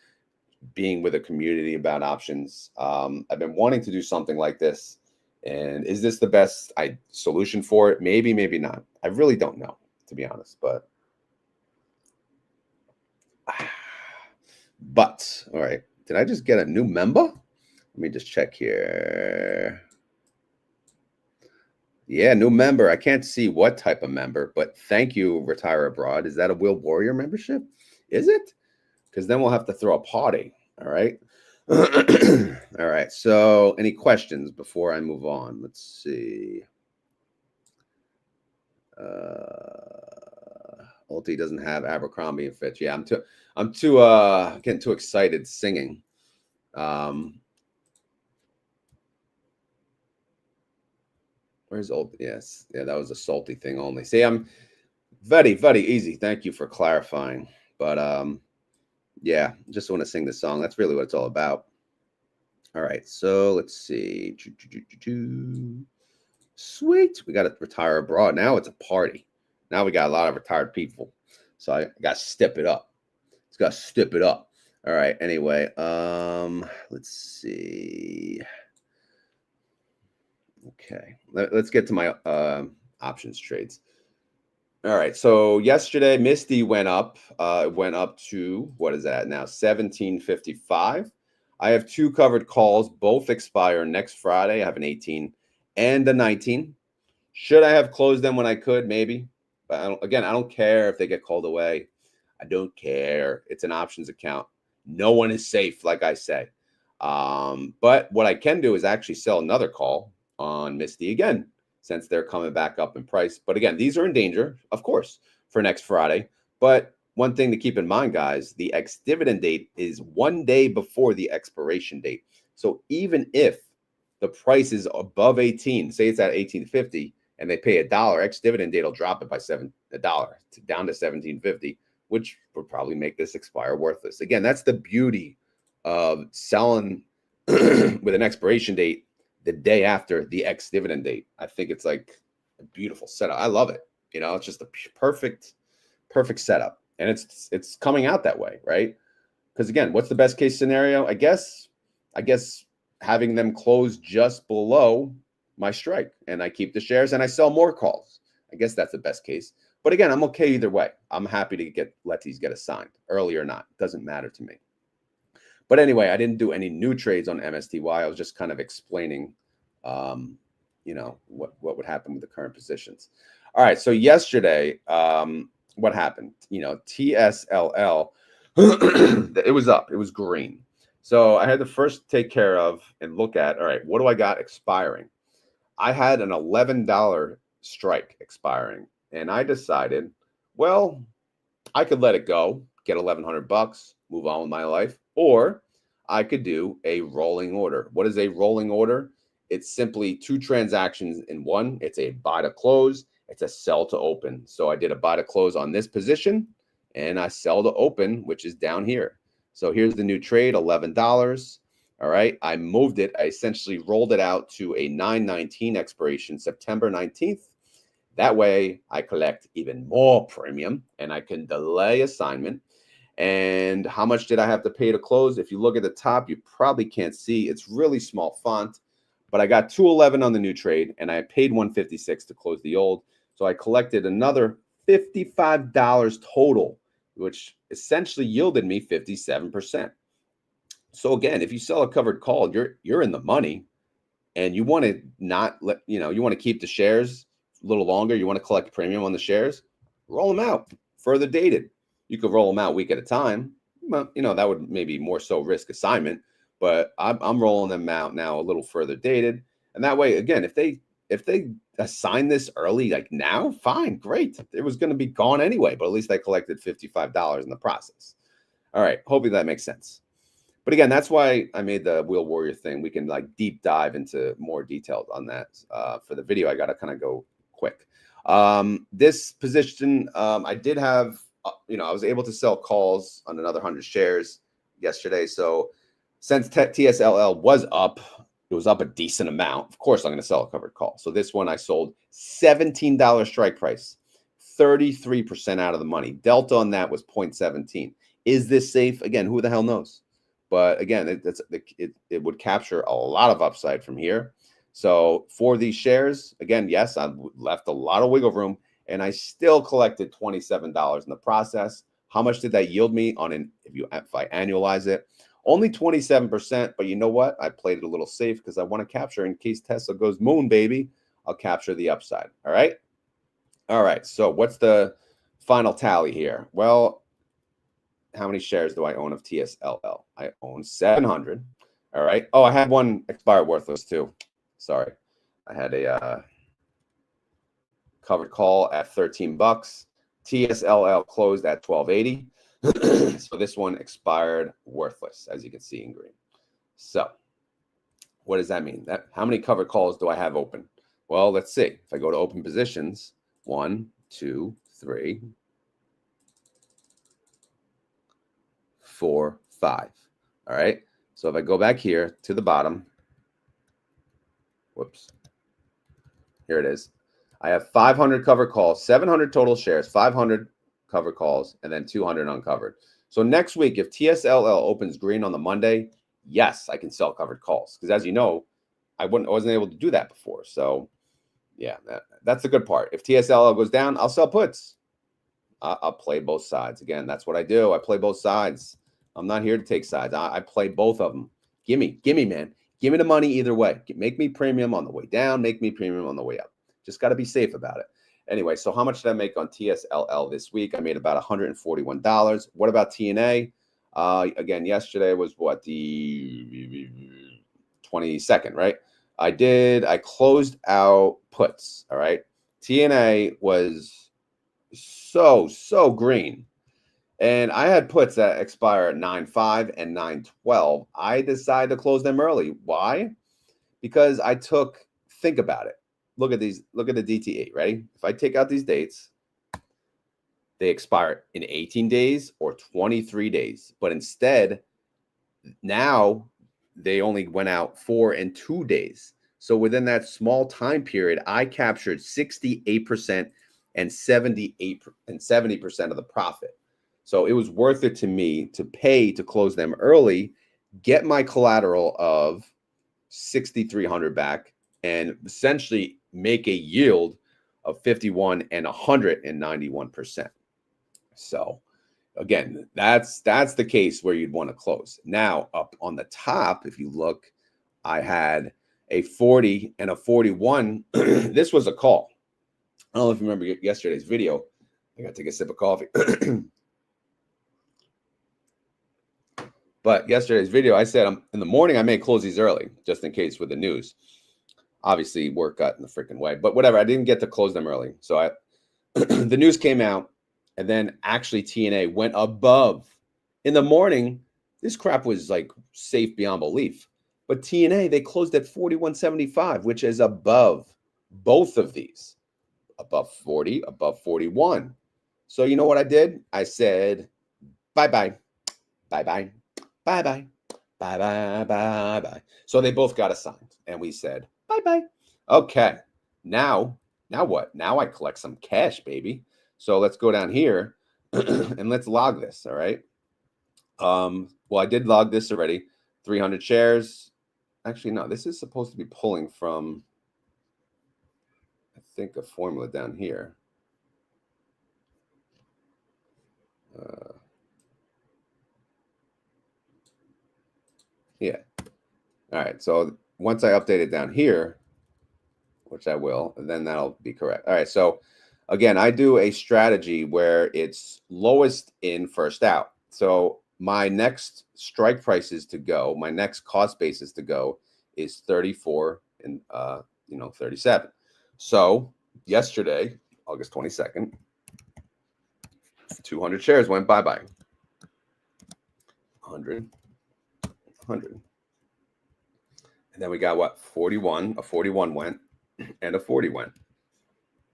being with a community about options. I've been wanting to do something like this. And is this the best solution for it? Maybe, maybe not. I really don't know, to be honest. But all right. Did I just get a new member? Let me just check here. Yeah, new member. I can't see what type of member, but thank you, Retire Abroad. Is that a Wheel Warrior membership? Is it? Because then we'll have to throw a party. All right. All right. So any questions before I move on? Let's see. ULTY doesn't have Abercrombie and Fitch. Yeah, I'm too getting too excited singing. Where's ULTY? Yes. Yeah, that was a SLTY thing only. See, I'm very, very easy. Thank you for clarifying. But yeah, just want to sing the song. That's really what it's all about. All right, so let's see. Sweet. We got to Retire Abroad. Now it's a party. Now we got a lot of retired people. So I got to step it up. It's got to step it up. All right. Anyway, let's see. Okay. Let's get to my options trades. All right. So yesterday, MSTY went up. Went up to, what is that now? 1755. I have two covered calls. Both expire next Friday. I have an 18 and a 19. Should I have closed them when I could? Maybe. But I don't care if they get called away. I don't care. It's an options account. No one is safe, like I say. But what I can do is actually sell another call on MSTY again, since they're coming back up in price. But again, these are in danger, of course, for next Friday. But one thing to keep in mind, guys, the ex-dividend date is 1 day before the expiration date. So even if the price is above 18, say it's at 18.50, and they pay $1, ex-dividend date will drop it by $1 down to 17.50, which would probably make this expire worthless. Again, that's the beauty of selling with an expiration date the day after the ex-dividend date. I think it's like a beautiful setup. I love it. It's just a perfect setup. And it's coming out that way, right? Because again, what's the best case scenario? I guess having them close just below my strike, and I keep the shares and I sell more calls. I guess that's the best case. But again, I'm okay either way. I'm happy to let these get assigned early or not. Doesn't matter to me. But anyway, I didn't do any new trades on MSTY. I was just kind of explaining, what would happen with the current positions. All right. So yesterday, what happened? You know, TSLL, it was up. It was green. So I had to first take care of and look at, all right, what do I got expiring? I had an $11 strike expiring, and I decided, well, I could let it go, get 1,100 bucks, move on with my life, or I could do a rolling order. What is a rolling order? It's simply two transactions in one. It's a buy to close. It's a sell to open. So I did a buy to close on this position, and I sell to open, which is down here. So here's the new trade, $11. All right. I moved it. I essentially rolled it out to a 9/19 expiration, September 19th. That way I collect even more premium and I can delay assignment. And how much did I have to pay to close? If you look at the top, you probably can't see. It's really small font, but I got 211 on the new trade and I paid 156 to close the old. So I collected another $55 total, which essentially yielded me 57%. So again, if you sell a covered call, you're in the money, and you want to not let, you want to keep the shares a little longer. You want to collect premium on the shares, roll them out further dated. You could roll them out week at a time. Well, that would maybe more so risk assignment, but I'm rolling them out now a little further dated. And that way, again, if they assign this early, like now, fine, great. It was going to be gone anyway, but at least I collected $55 in the process. All right. Hopefully that makes sense. But again, that's why I made the Wheel Warrior thing. We can like deep dive into more details on that. For the video, I got to kind of go quick. This position, I did have, I was able to sell calls on another 100 shares yesterday. So since TSLL was up, it was up a decent amount. Of course, I'm going to sell a covered call. So this one I sold $17 strike price, 33% out of the money. Delta on that was 0.17. Is this safe? Again, who the hell knows? But again, it would capture a lot of upside from here. So for these shares, again, yes, I left a lot of wiggle room, and I still collected $27 in the process. How much did that yield me if I annualize it? Only 27%, but you know what? I played it a little safe because I want to capture in case Tesla goes moon, baby. I'll capture the upside. All right. All right. So what's the final tally here? Well, how many shares do I own of TSLL? I own 700. All right. Oh, I had one expire worthless too. Sorry. I had a covered call at 13 bucks. TSLL closed at 12.80. So this one expired worthless, as you can see in green. So what does that mean? How many covered calls do I have open? Well, let's see. If I go to open positions, 1, 2, 3, 4, 5. All right. So if I go back here to the bottom, whoops, here it is. I have 500 covered calls, 700 total shares, 500 covered calls, and then 200 uncovered. So next week, if TSLL opens green on the Monday, yes, I can sell covered calls. Because as you know, I wasn't able to do that before. So yeah, that's the good part. If TSLL goes down, I'll sell puts. I'll play both sides. Again, that's what I do. I play both sides. I'm not here to take sides. I play both of them. Gimme, man. Give me the money either way. Make me premium on the way down. Make me premium on the way up. Just got to be safe about it. Anyway, so how much did I make on TSLL this week? I made about $141. What about TNA? Again, yesterday was what, the 22nd, right? I closed out puts, all right? TNA was so green. And I had puts that expire at 9/5 and 9/12. I decided to close them early. Why? Because think about it. Look at these. Look at the DTA, right? If I take out these dates, they expire in 18 days or 23 days. But instead, now they only went out 4 and 2 days. So within that small time period, I captured 68% and 70% of the profit. So it was worth it to me to pay to close them early, get my collateral of 6,300 back, and essentially make a yield of 51 and 191%. So again, that's the case where you'd want to close. Now up on the top, if you look, I had a 40 and a 41. This was a call. I don't know if you remember yesterday's video. I got to take a sip of coffee. But yesterday's video, I said in the morning I may close these early just in case with the news. Obviously, work got in the freaking way, but whatever. I didn't get to close them early, so the news came out, and then actually TNA went above. In the morning, this crap was like safe beyond belief. But TNA, they closed at 41.75, which is above both of these. Above 40, above 41. So you know what I did? I said, bye-bye, bye-bye, bye-bye, bye-bye, bye-bye. So they both got assigned, and we said, bye-bye. Okay, now what? Now I collect some cash, baby. So let's go down here and let's log this, all right? Well, I did log this already. 300 shares. Actually, no, this is supposed to be pulling from, I think, a formula down here. Yeah. All right. So once I update it down here, which I will, then that'll be correct. All right. So again, I do a strategy where it's lowest in, first out. So my next strike prices to go, my next cost basis to go is 34 and 37. So yesterday, August 22nd, 200 shares went bye-bye. 100. And then we got what? 41. A 41 went and a 40 went.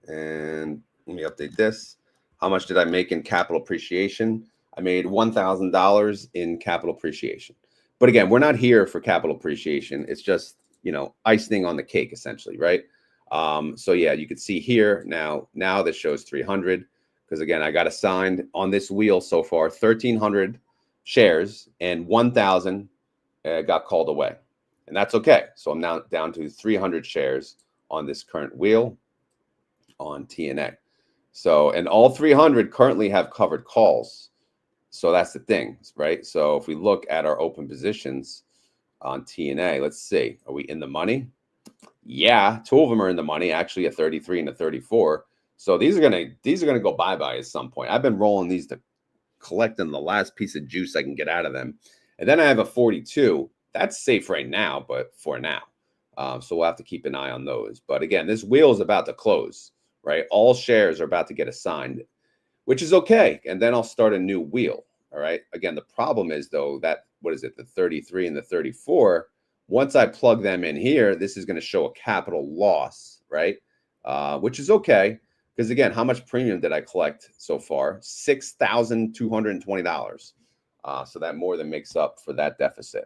And let me update this. How much did I make in capital appreciation? I made $1,000 in capital appreciation. But again, we're not here for capital appreciation. It's just, icing on the cake, essentially, right? So yeah, you can see here now this shows 300 because again, I got assigned on this wheel so far 1,300 shares and 1,000 got called away, and that's okay. So I'm now down to 300 shares on this current wheel on TNA. So, and all 300 currently have covered calls. So that's the thing, right? So if we look at our open positions on TNA, let's see, are we in the money? Yeah, two of them are in the money, actually a 33 and a 34. So these are gonna go bye-bye at some point. I've been rolling these to collecting the last piece of juice I can get out of them. And then I have a 42. That's safe right now, but for now. So we'll have to keep an eye on those. But again, this wheel is about to close, right? All shares are about to get assigned, which is okay. And then I'll start a new wheel, all right? Again, the problem is, though, that, what is it, the 33 and the 34, once I plug them in here, this is going to show a capital loss, right? Which is okay. Because again, how much premium did I collect so far? $6,220. So that more than makes up for that deficit.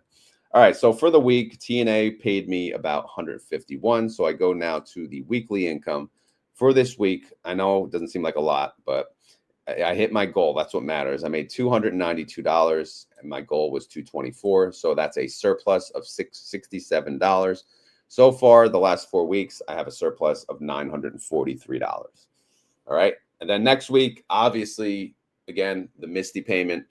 All right, so for the week, TNA paid me about 151. So I go now to the weekly income for this week. I know it doesn't seem like a lot, but I hit my goal. That's what matters. I made $292, and my goal was $224. So that's a surplus of $67. So far, the last 4 weeks, I have a surplus of $943. All right. And then next week, obviously, again, the MSTY payment.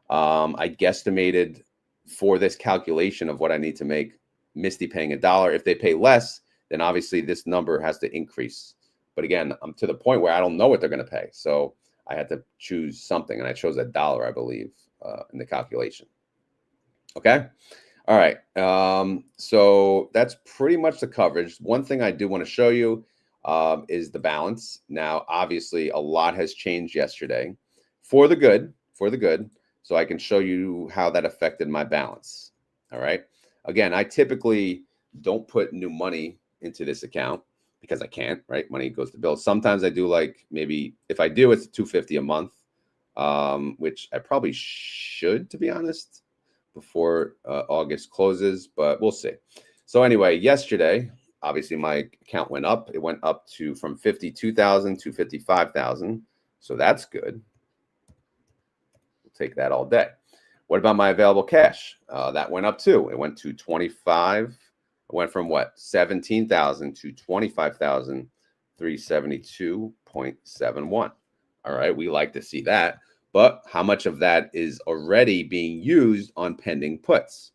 I guesstimated for this calculation of what I need to make, MSTY paying $1. If they pay less, then obviously this number has to increase. But again, I'm to the point where I don't know what they're going to pay. So I had to choose something, and I chose $1, I believe, in the calculation. Okay. All right. So that's pretty much the coverage. One thing I do want to show you is the balance. Now, obviously, a lot has changed yesterday for the good, So I can show you how that affected my balance. All right. Again, I typically don't put new money into this account because I can't, right? Money goes to bills. Sometimes I do, like, maybe if I do, it's $250 a month, which I probably should, to be honest, before August closes, but we'll see. So anyway, yesterday, obviously my account went up. It went up from 52,000 to 55,000. So that's good. We'll take that all day. What about my available cash? That went up too. It went to 25. It went from what? 17,000 to 25,372.71. All right. We like to see that. But how much of that is already being used on pending puts?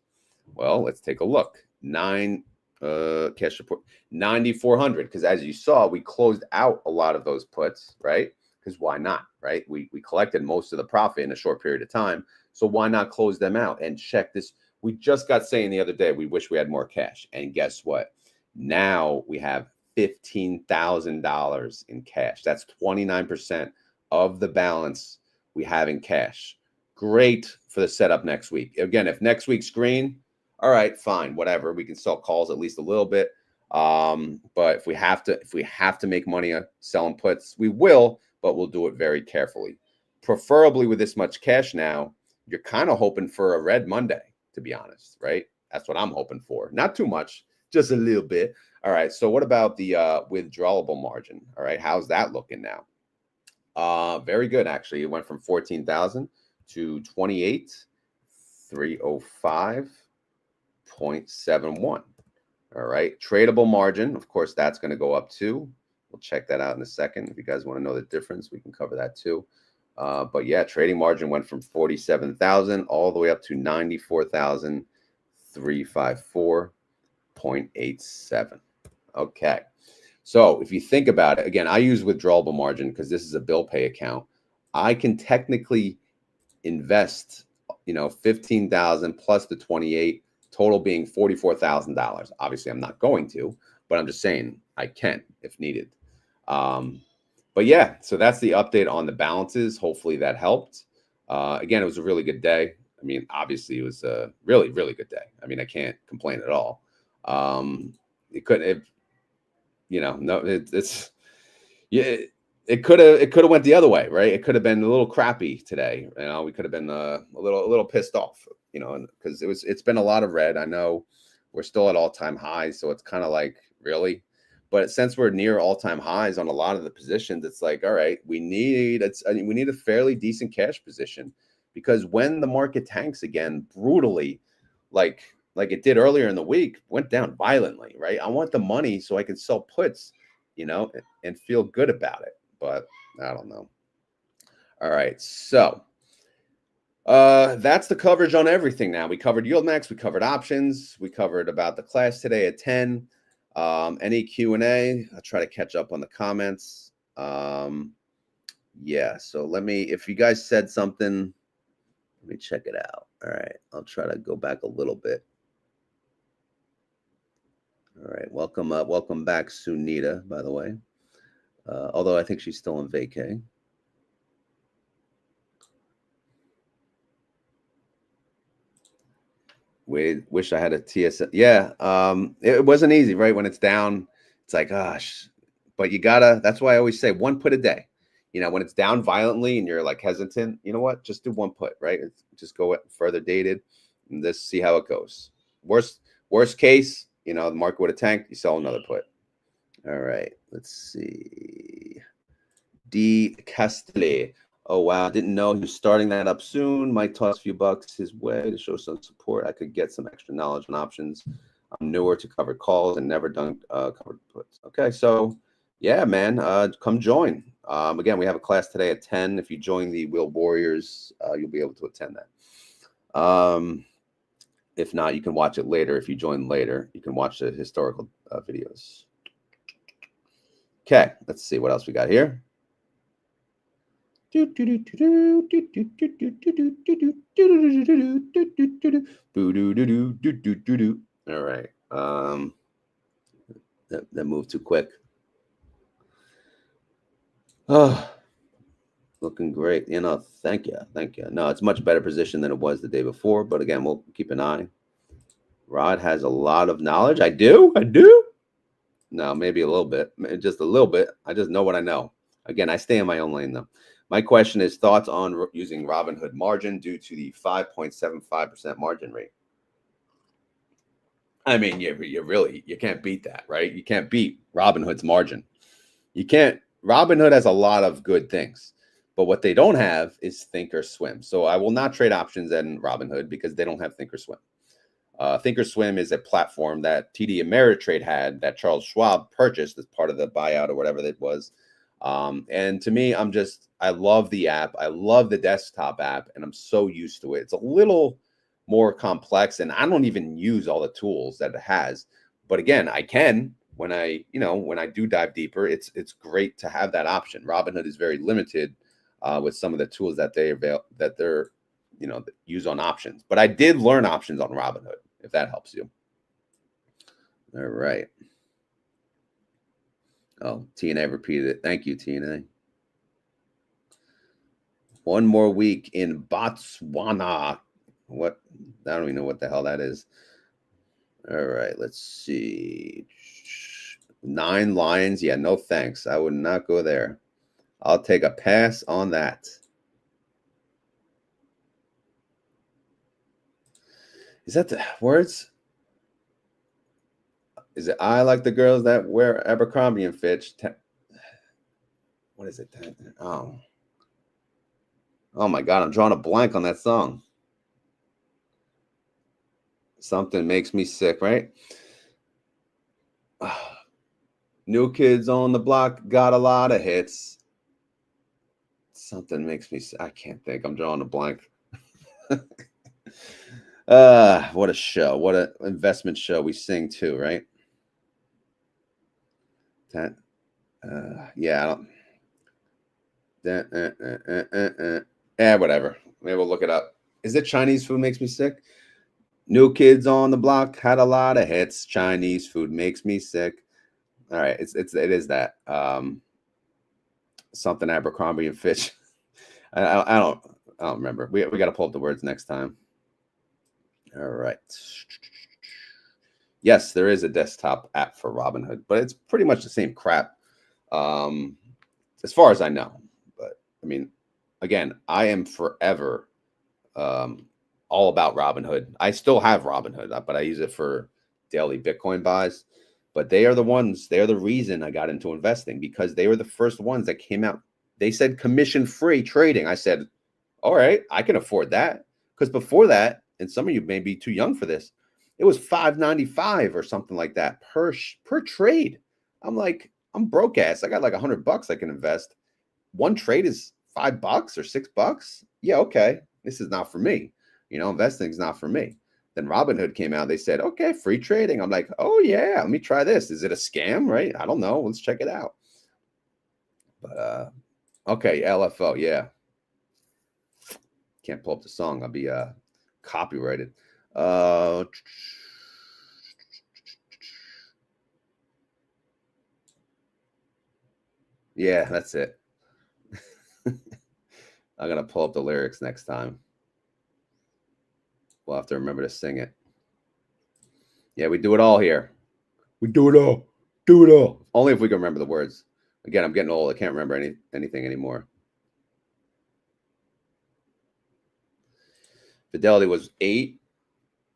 Well, let's take a look. Cash report, 9,400. Because as you saw, we closed out a lot of those puts, right? because why not, right? We collected most of the profit in a short period of time. So why not close them out and check this? We just got saying the other day, we wish we had more cash. And guess what? Now we have $15,000 in cash. That's 29% of the balance we have in cash. Great for the setup next week. Again, if next week's green, all right, fine, whatever. We can sell calls at least a little bit. But if we have to make money selling puts, we will, but we'll do it very carefully. Preferably with this much cash now, you're kind of hoping for a red Monday, to be honest, right? That's what I'm hoping for. Not too much, just a little bit. All right. So what about the withdrawable margin? All right. How's that looking now? Very good, actually. It went from 14,000 to 28,305.71. All right. Tradable margin, of course, that's going to go up too. We'll check that out in a second. If you guys want to know the difference, we can cover that too. But yeah, trading margin went from 47,000 all the way up to 94,354.87. Okay. So if you think about it, again, I use withdrawable margin because this is a bill pay account. I can technically invest, 15,000 plus the 28, total being $44,000. Obviously, I'm not going to, but I'm just saying I can if needed. But yeah, so that's the update on the balances. Hopefully that helped. Again, it was a really good day. I mean, obviously it was a really, really good day. I mean, I can't complain at all. It couldn't, it could have went the other way, right? It could have been a little crappy today. We could have been a little pissed off, because it's been a lot of red. I know we're still at all-time highs, so it's kind of like, really? But since we're near all-time highs on a lot of the positions, it's like, all right, we need a fairly decent cash position, because when the market tanks again brutally, like it did earlier in the week, went down violently, right? I want the money so I can sell puts, and feel good about it. But I don't know. All right, so that's the coverage on everything. Now we covered YieldMax, we covered options, we covered about the class today at 10. Any Q&A, I'll try to catch up on the comments. Yeah, so if you guys said something, let me check it out. All right, I'll try to go back a little bit. All right, welcome back, Sunita, by the way. Although I think she's still on vacay. Wish I had a TSL. Yeah, it wasn't easy, right? When it's down, it's like, gosh, but that's why I always say one put a day. When it's down violently and you're like hesitant, you know what? Just do one put, right? Just go further dated and just see how it goes. Worst case, the market would have tanked, you sell another put. All right, let's see. D. Castelli. Oh, wow. Didn't know he was starting that up soon. Might toss a few bucks his way to show some support. I could get some extra knowledge on options. I'm newer to covered calls and never done covered puts. Okay, so yeah, man, come join. Again, we have a class today at 10. If you join the Will Warriors, you'll be able to attend that. If not, you can watch it later. If you join later, you can watch the historical videos. Okay, let's see what else we got here. All right. That moved too quick. Oh, looking great. Thank you. No, it's much better position than it was the day before. But again, we'll keep an eye. Rod has a lot of knowledge. I do. No, maybe a little bit. Just a little bit. I just know what I know. Again, I stay in my own lane, though. My question is thoughts on using Robinhood margin due to the 5.75% margin rate. I mean, you can't beat that, right? You can't beat Robinhood's margin. You can't. Robinhood has a lot of good things, but what they don't have is Thinkorswim. So I will not trade options in Robinhood because they don't have Thinkorswim. Thinkorswim is a platform that TD Ameritrade had that Charles Schwab purchased as part of the buyout or whatever that was. And to me, I love the app. I love the desktop app, and I'm so used to it. It's a little more complex, and I don't even use all the tools that it has. But again, I can, when I do dive deeper, it's great to have that option. Robinhood is very limited with some of the tools that they're use on options. But I did learn options on Robinhood, if that helps you. All right. Oh, TNA repeated it. Thank you, TNA. One more week in Botswana. What? I don't even know what the hell that is. All right, let's see. 9 lions. Yeah, no thanks. I would not go there. I'll take a pass on that. Is that the words? Is it I like the girls that wear Abercrombie and Fitch? What is it? Oh my God, I'm drawing a blank on that song. Something makes me sick, right? New Kids on the Block got a lot of hits. Something makes me sick. I can't think. I'm drawing a blank. What a show. What an investment show. We sing too, right? That yeah, whatever. Maybe we'll look it up. Is it Chinese food makes me sick? New Kids on the Block had a lot of hits. Chinese food makes me sick. All right, it is that. Something Abercrombie and Fitch. I don't remember. We got to pull up the words next time. All right. Yes, there is a desktop app for Robinhood, but it's pretty much the same crap, as far as I know. But I mean, again, I am forever all about Robinhood. I still have Robinhood, but I use it for daily Bitcoin buys. But they are the ones, they are the reason I got into investing, because they were the first ones that came out. They said commission-free trading. I said, all right, I can afford that. Because before that, and some of you may be too young for this, it was $5.95 or something like that per trade. I'm like, I'm broke ass. I got like $100 I can invest. One trade is $5 or $6. Yeah, okay. This is not for me. Investing is not for me. Then Robinhood came out. They said, okay, free trading. I'm like, oh yeah, let me try this. Is it a scam? Right? I don't know. Let's check it out. But okay, LFO, yeah. Can't pull up the song. I'll be copyrighted. Yeah, that's it. I'm gonna pull up the lyrics next time. We'll have to remember to sing it. Yeah, we do it all here. We do it all. Do it all. Only if we can remember the words. Again, I'm getting old. I can't remember anything anymore. Fidelity was 8.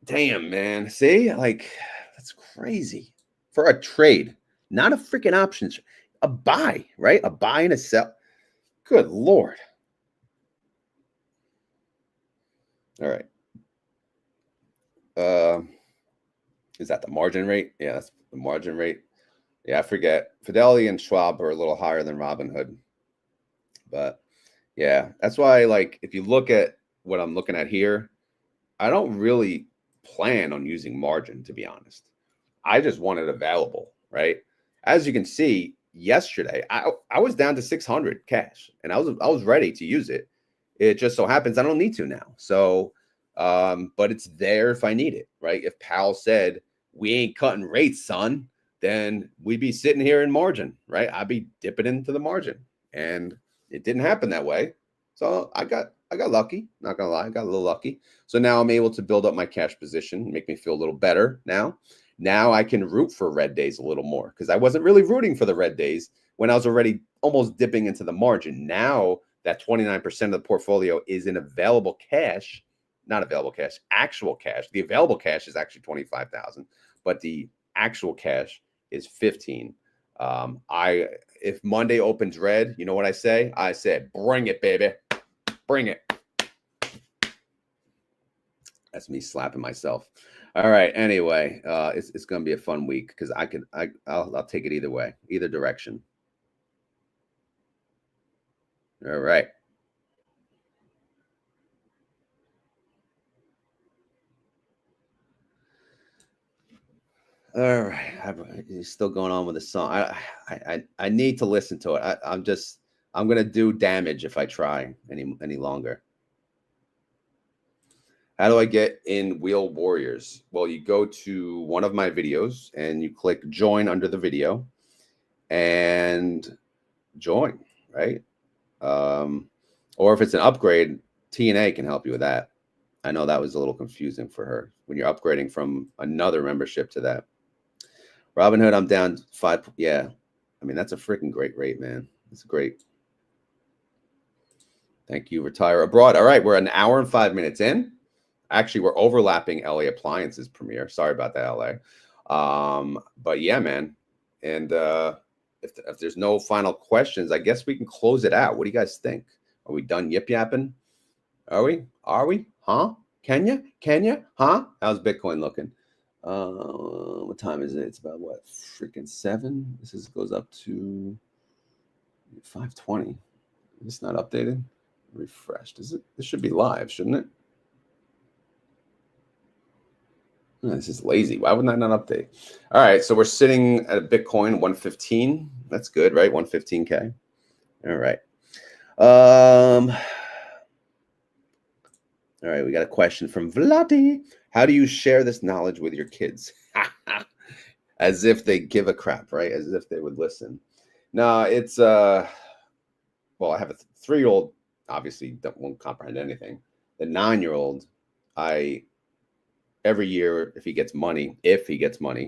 Damn, man. See, like, that's crazy for a trade, not a freaking option. A buy, right? A buy and a sell. Good Lord. All right. Is that the margin rate? Yeah, that's the margin rate. Yeah, I forget. Fidelity and Schwab are a little higher than Robinhood. But yeah, that's why, like, if you look at what I'm looking at here, I don't really plan on using margin, to be honest. I just want it available, right? As you can see, yesterday I was down to 600 cash, and I was ready to use it. It just so happens I don't need to now. So, but it's there if I need it, right? If Powell said we ain't cutting rates, son, then we'd be sitting here in margin, right? I'd be dipping into the margin, and it didn't happen that way. So I got lucky. Not gonna lie, I got a little lucky. So now I'm able to build up my cash position, make me feel a little better now. Now I can root for red days a little more, because I wasn't really rooting for the red days when I was already almost dipping into the margin. Now that 29% of the portfolio is in available cash, not available cash, actual cash. The available cash is actually 25,000, but the actual cash is 15. If Monday opens red, you know what I say? I said, bring it, baby. Bring it. That's me slapping myself. All right. Anyway, it's going to be a fun week, because I'll take it either way, either direction. All right. All right, he's still going on with the song. I need to listen to it. I'm gonna do damage if I try any longer. How do I get in Wheel Warriors? Well, you go to one of my videos and you click join under the video and join, right? Or if it's an upgrade, TNA can help you with that. I know that was a little confusing for her when you're upgrading from another membership to that. Robinhood, I'm down 5. Yeah. I mean, that's a freaking great rate, man. It's great. Thank you, Retire Abroad. All right, we're an hour and 5 minutes in. Actually, we're overlapping LA Appliances premiere. Sorry about that, LA. But yeah, man. And if there's no final questions, I guess we can close it out. What do you guys think? Are we done yip yapping? Are we? Are we? Huh? Can you? Huh? How's Bitcoin looking? What time is it? It's about what? Freaking 7. This goes up to 5:20. It's not updated. Refreshed. Is it? This should be live, shouldn't it? Oh, this is lazy. Why wouldn't I not update? All right, so we're sitting at a Bitcoin 115. That's good, right? 115K. All right. All right, we got a question from Vladi. How do you share this knowledge with your kids? As if they give a crap, right? As if they would listen. No, it's well, I have a 3-year-old, obviously won't comprehend anything. The 9-year-old, every year, if he gets money,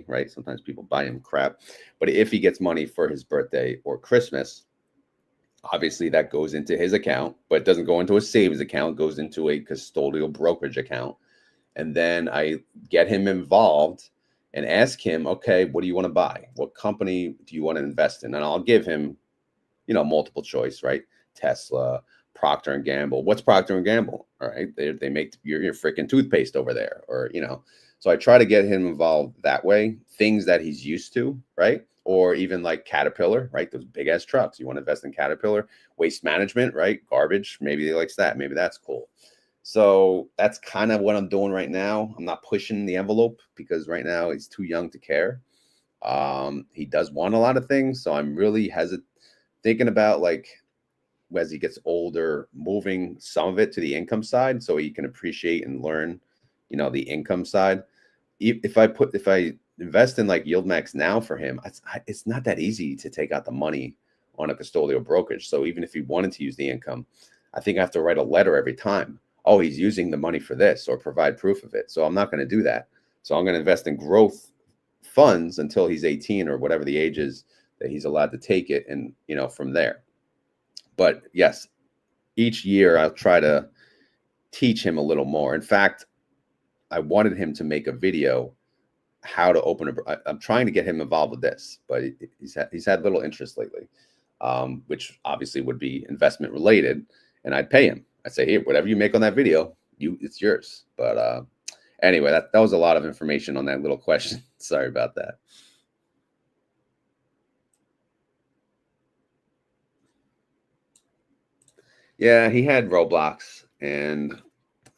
right? Sometimes people buy him crap, but if he gets money for his birthday or Christmas, obviously that goes into his account, but it doesn't go into a savings account, it goes into a custodial brokerage account. And then I get him involved and ask him, okay, what do you want to buy? What company do you want to invest in? And I'll give him, multiple choice, right? Tesla, Procter and Gamble. What's Procter and Gamble? All right, they make your freaking toothpaste over there, or So I try to get him involved that way. Things that he's used to, right? Or even like Caterpillar, right? Those big ass trucks. You want to invest in Caterpillar, waste management, right? Garbage. Maybe he likes that. Maybe that's cool. So that's kind of what I'm doing right now. I'm not pushing the envelope because right now he's too young to care. He does want a lot of things, so I'm really thinking about, like, as he gets older, moving some of it to the income side so he can appreciate and learn, the income side. If I invest in like YieldMax now for him, it's not that easy to take out the money on a custodial brokerage. So even if he wanted to use the income, I think I have to write a letter every time. Oh, he's using the money for this, or provide proof of it. So I'm not going to do that. So I'm going to invest in growth funds until he's 18 or whatever the age is that he's allowed to take it, and from there. But yes, each year I'll try to teach him a little more. In fact, I wanted him to make a video how to open I'm trying to get him involved with this, but he's had little interest lately, which obviously would be investment related, and I'd pay him. I'd say, here, whatever you make on that video, it's yours. But anyway, that was a lot of information on that little question. Sorry about that. Yeah, he had Roblox, and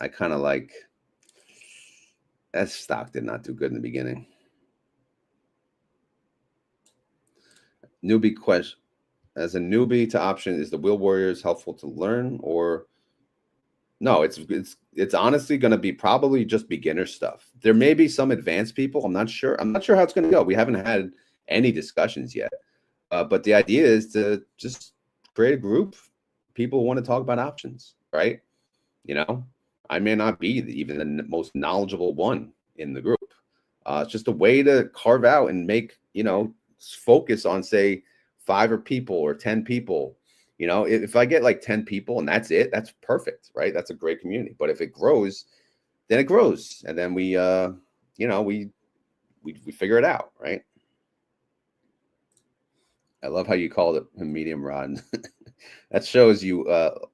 I kind of like that stock did not do good in the beginning. Newbie question. As a newbie to option, is the Wheel Warriors helpful to learn, or no? It's honestly going to be probably just beginner stuff. There may be some advanced people. I'm not sure how it's going to go. We haven't had any discussions yet. But the idea is to just create a group. People want to talk about options, right? I may not be even the most knowledgeable one in the group. It's just a way to carve out and make, focus on, say, 5 or people or 10 people. If I get like 10 people and that's it, that's perfect, right? That's a great community. But if it grows, then it grows. And then we figure it out, right? I love how you called it a medium rod. That shows you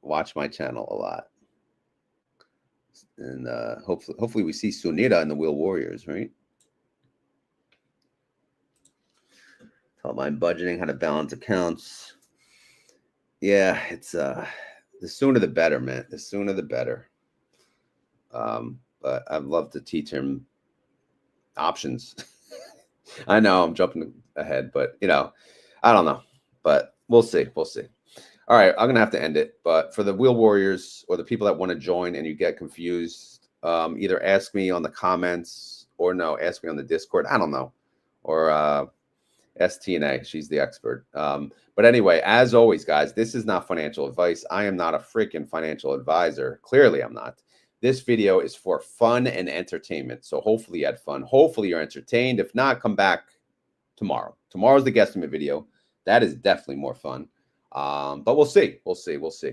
watch my channel a lot. And hopefully we see Sunita in the Wheel Warriors, right? Top line budgeting, how to balance accounts. Yeah, it's the sooner the better, man. The sooner the better. But I'd love to teach him options. I know I'm jumping ahead, but you know, I don't know, but we'll see. We'll see. All right, I'm gonna have to end it. But for the wheel warriors or the people that want to join and you get confused, either ask me on the comments or no, ask me on the Discord. I don't know, or STNA. She's the expert. But anyway, as always, guys, this is not financial advice. I am not a freaking financial advisor. Clearly, I'm not. This video is for fun and entertainment. So hopefully you had fun. Hopefully you're entertained. If not, come back tomorrow. Tomorrow's the guesstimate video. That is definitely more fun. But we'll see. We'll see. We'll see.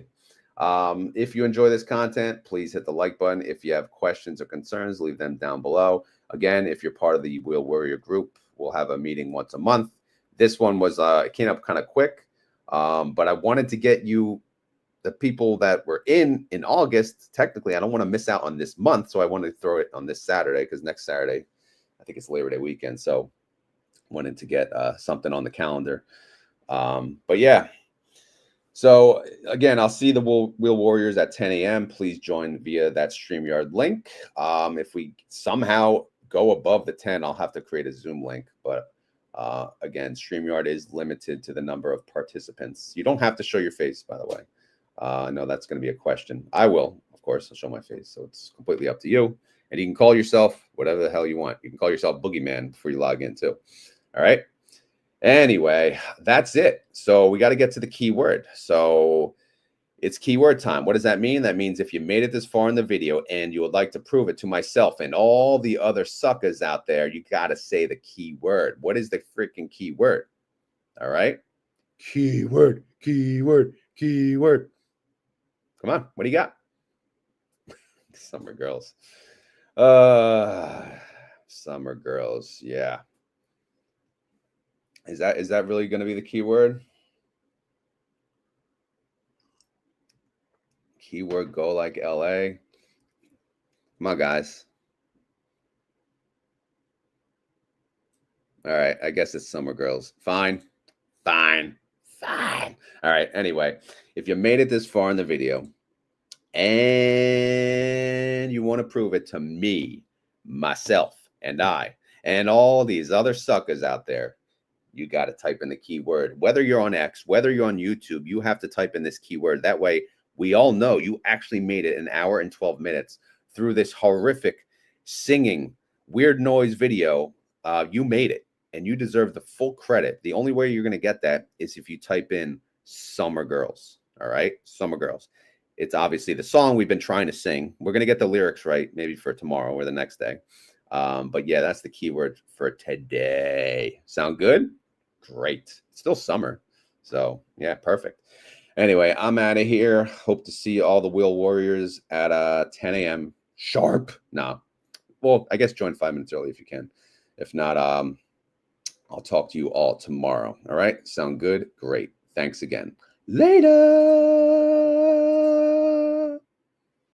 If you enjoy this content, please hit the like button. If you have questions or concerns, leave them down below. Again, if you're part of the Wheel Warrior group, we'll have a meeting once a month. This one was it came up kind of quick, but I wanted to get you the people that were in August. Technically, I don't want to miss out on this month, so I wanted to throw it on this Saturday because next Saturday, I think it's Labor Day weekend. So wanted to get something on the calendar. But yeah. So again, I'll see the Wheel Warriors at 10 a.m. Please join via that StreamYard link. If we somehow go above the 10, I'll have to create a Zoom link. But again, StreamYard is limited to the number of participants. You don't have to show your face, by the way. I know that's going to be a question. I will, of course, I'll show my face. So it's completely up to you. And you can call yourself whatever the hell you want. You can call yourself Boogeyman before you log in too. All right. Anyway, that's it. So we got to get to the keyword. So it's keyword time. What does that mean? That means if you made it this far in the video and you would like to prove it to myself and all the other suckers out there, you got to say the keyword. What is the freaking keyword? All right. Keyword, keyword, keyword. Come on. What do you got? Summer girls. Summer girls. Yeah. Is that really going to be the keyword? Keyword go like LA. Come on, guys. All right. I guess it's summer girls. Fine. Fine. Fine. All right. Anyway, if you made it this far in the video and you want to prove it to me, myself, and I, and all these other suckers out there, you got to type in the keyword. Whether you're on X, whether you're on YouTube, you have to type in this keyword. That way, we all know you actually made it an hour and 12 minutes through this horrific singing, weird noise video. You made it, and you deserve the full credit. The only way you're going to get that is if you type in Summer Girls. All right? Summer Girls. It's obviously the song we've been trying to sing. We're going to get the lyrics right maybe for tomorrow or the next day. But yeah, that's the keyword for today. Sound good? Great. It's still summer. So yeah, perfect. Anyway, I'm out of here. Hope to see all the Wheel Warriors at 10 a.m. sharp. No. Well, I guess join 5 minutes early if you can. If not, I'll talk to you all tomorrow. All right. Sound good? Great. Thanks again. Later.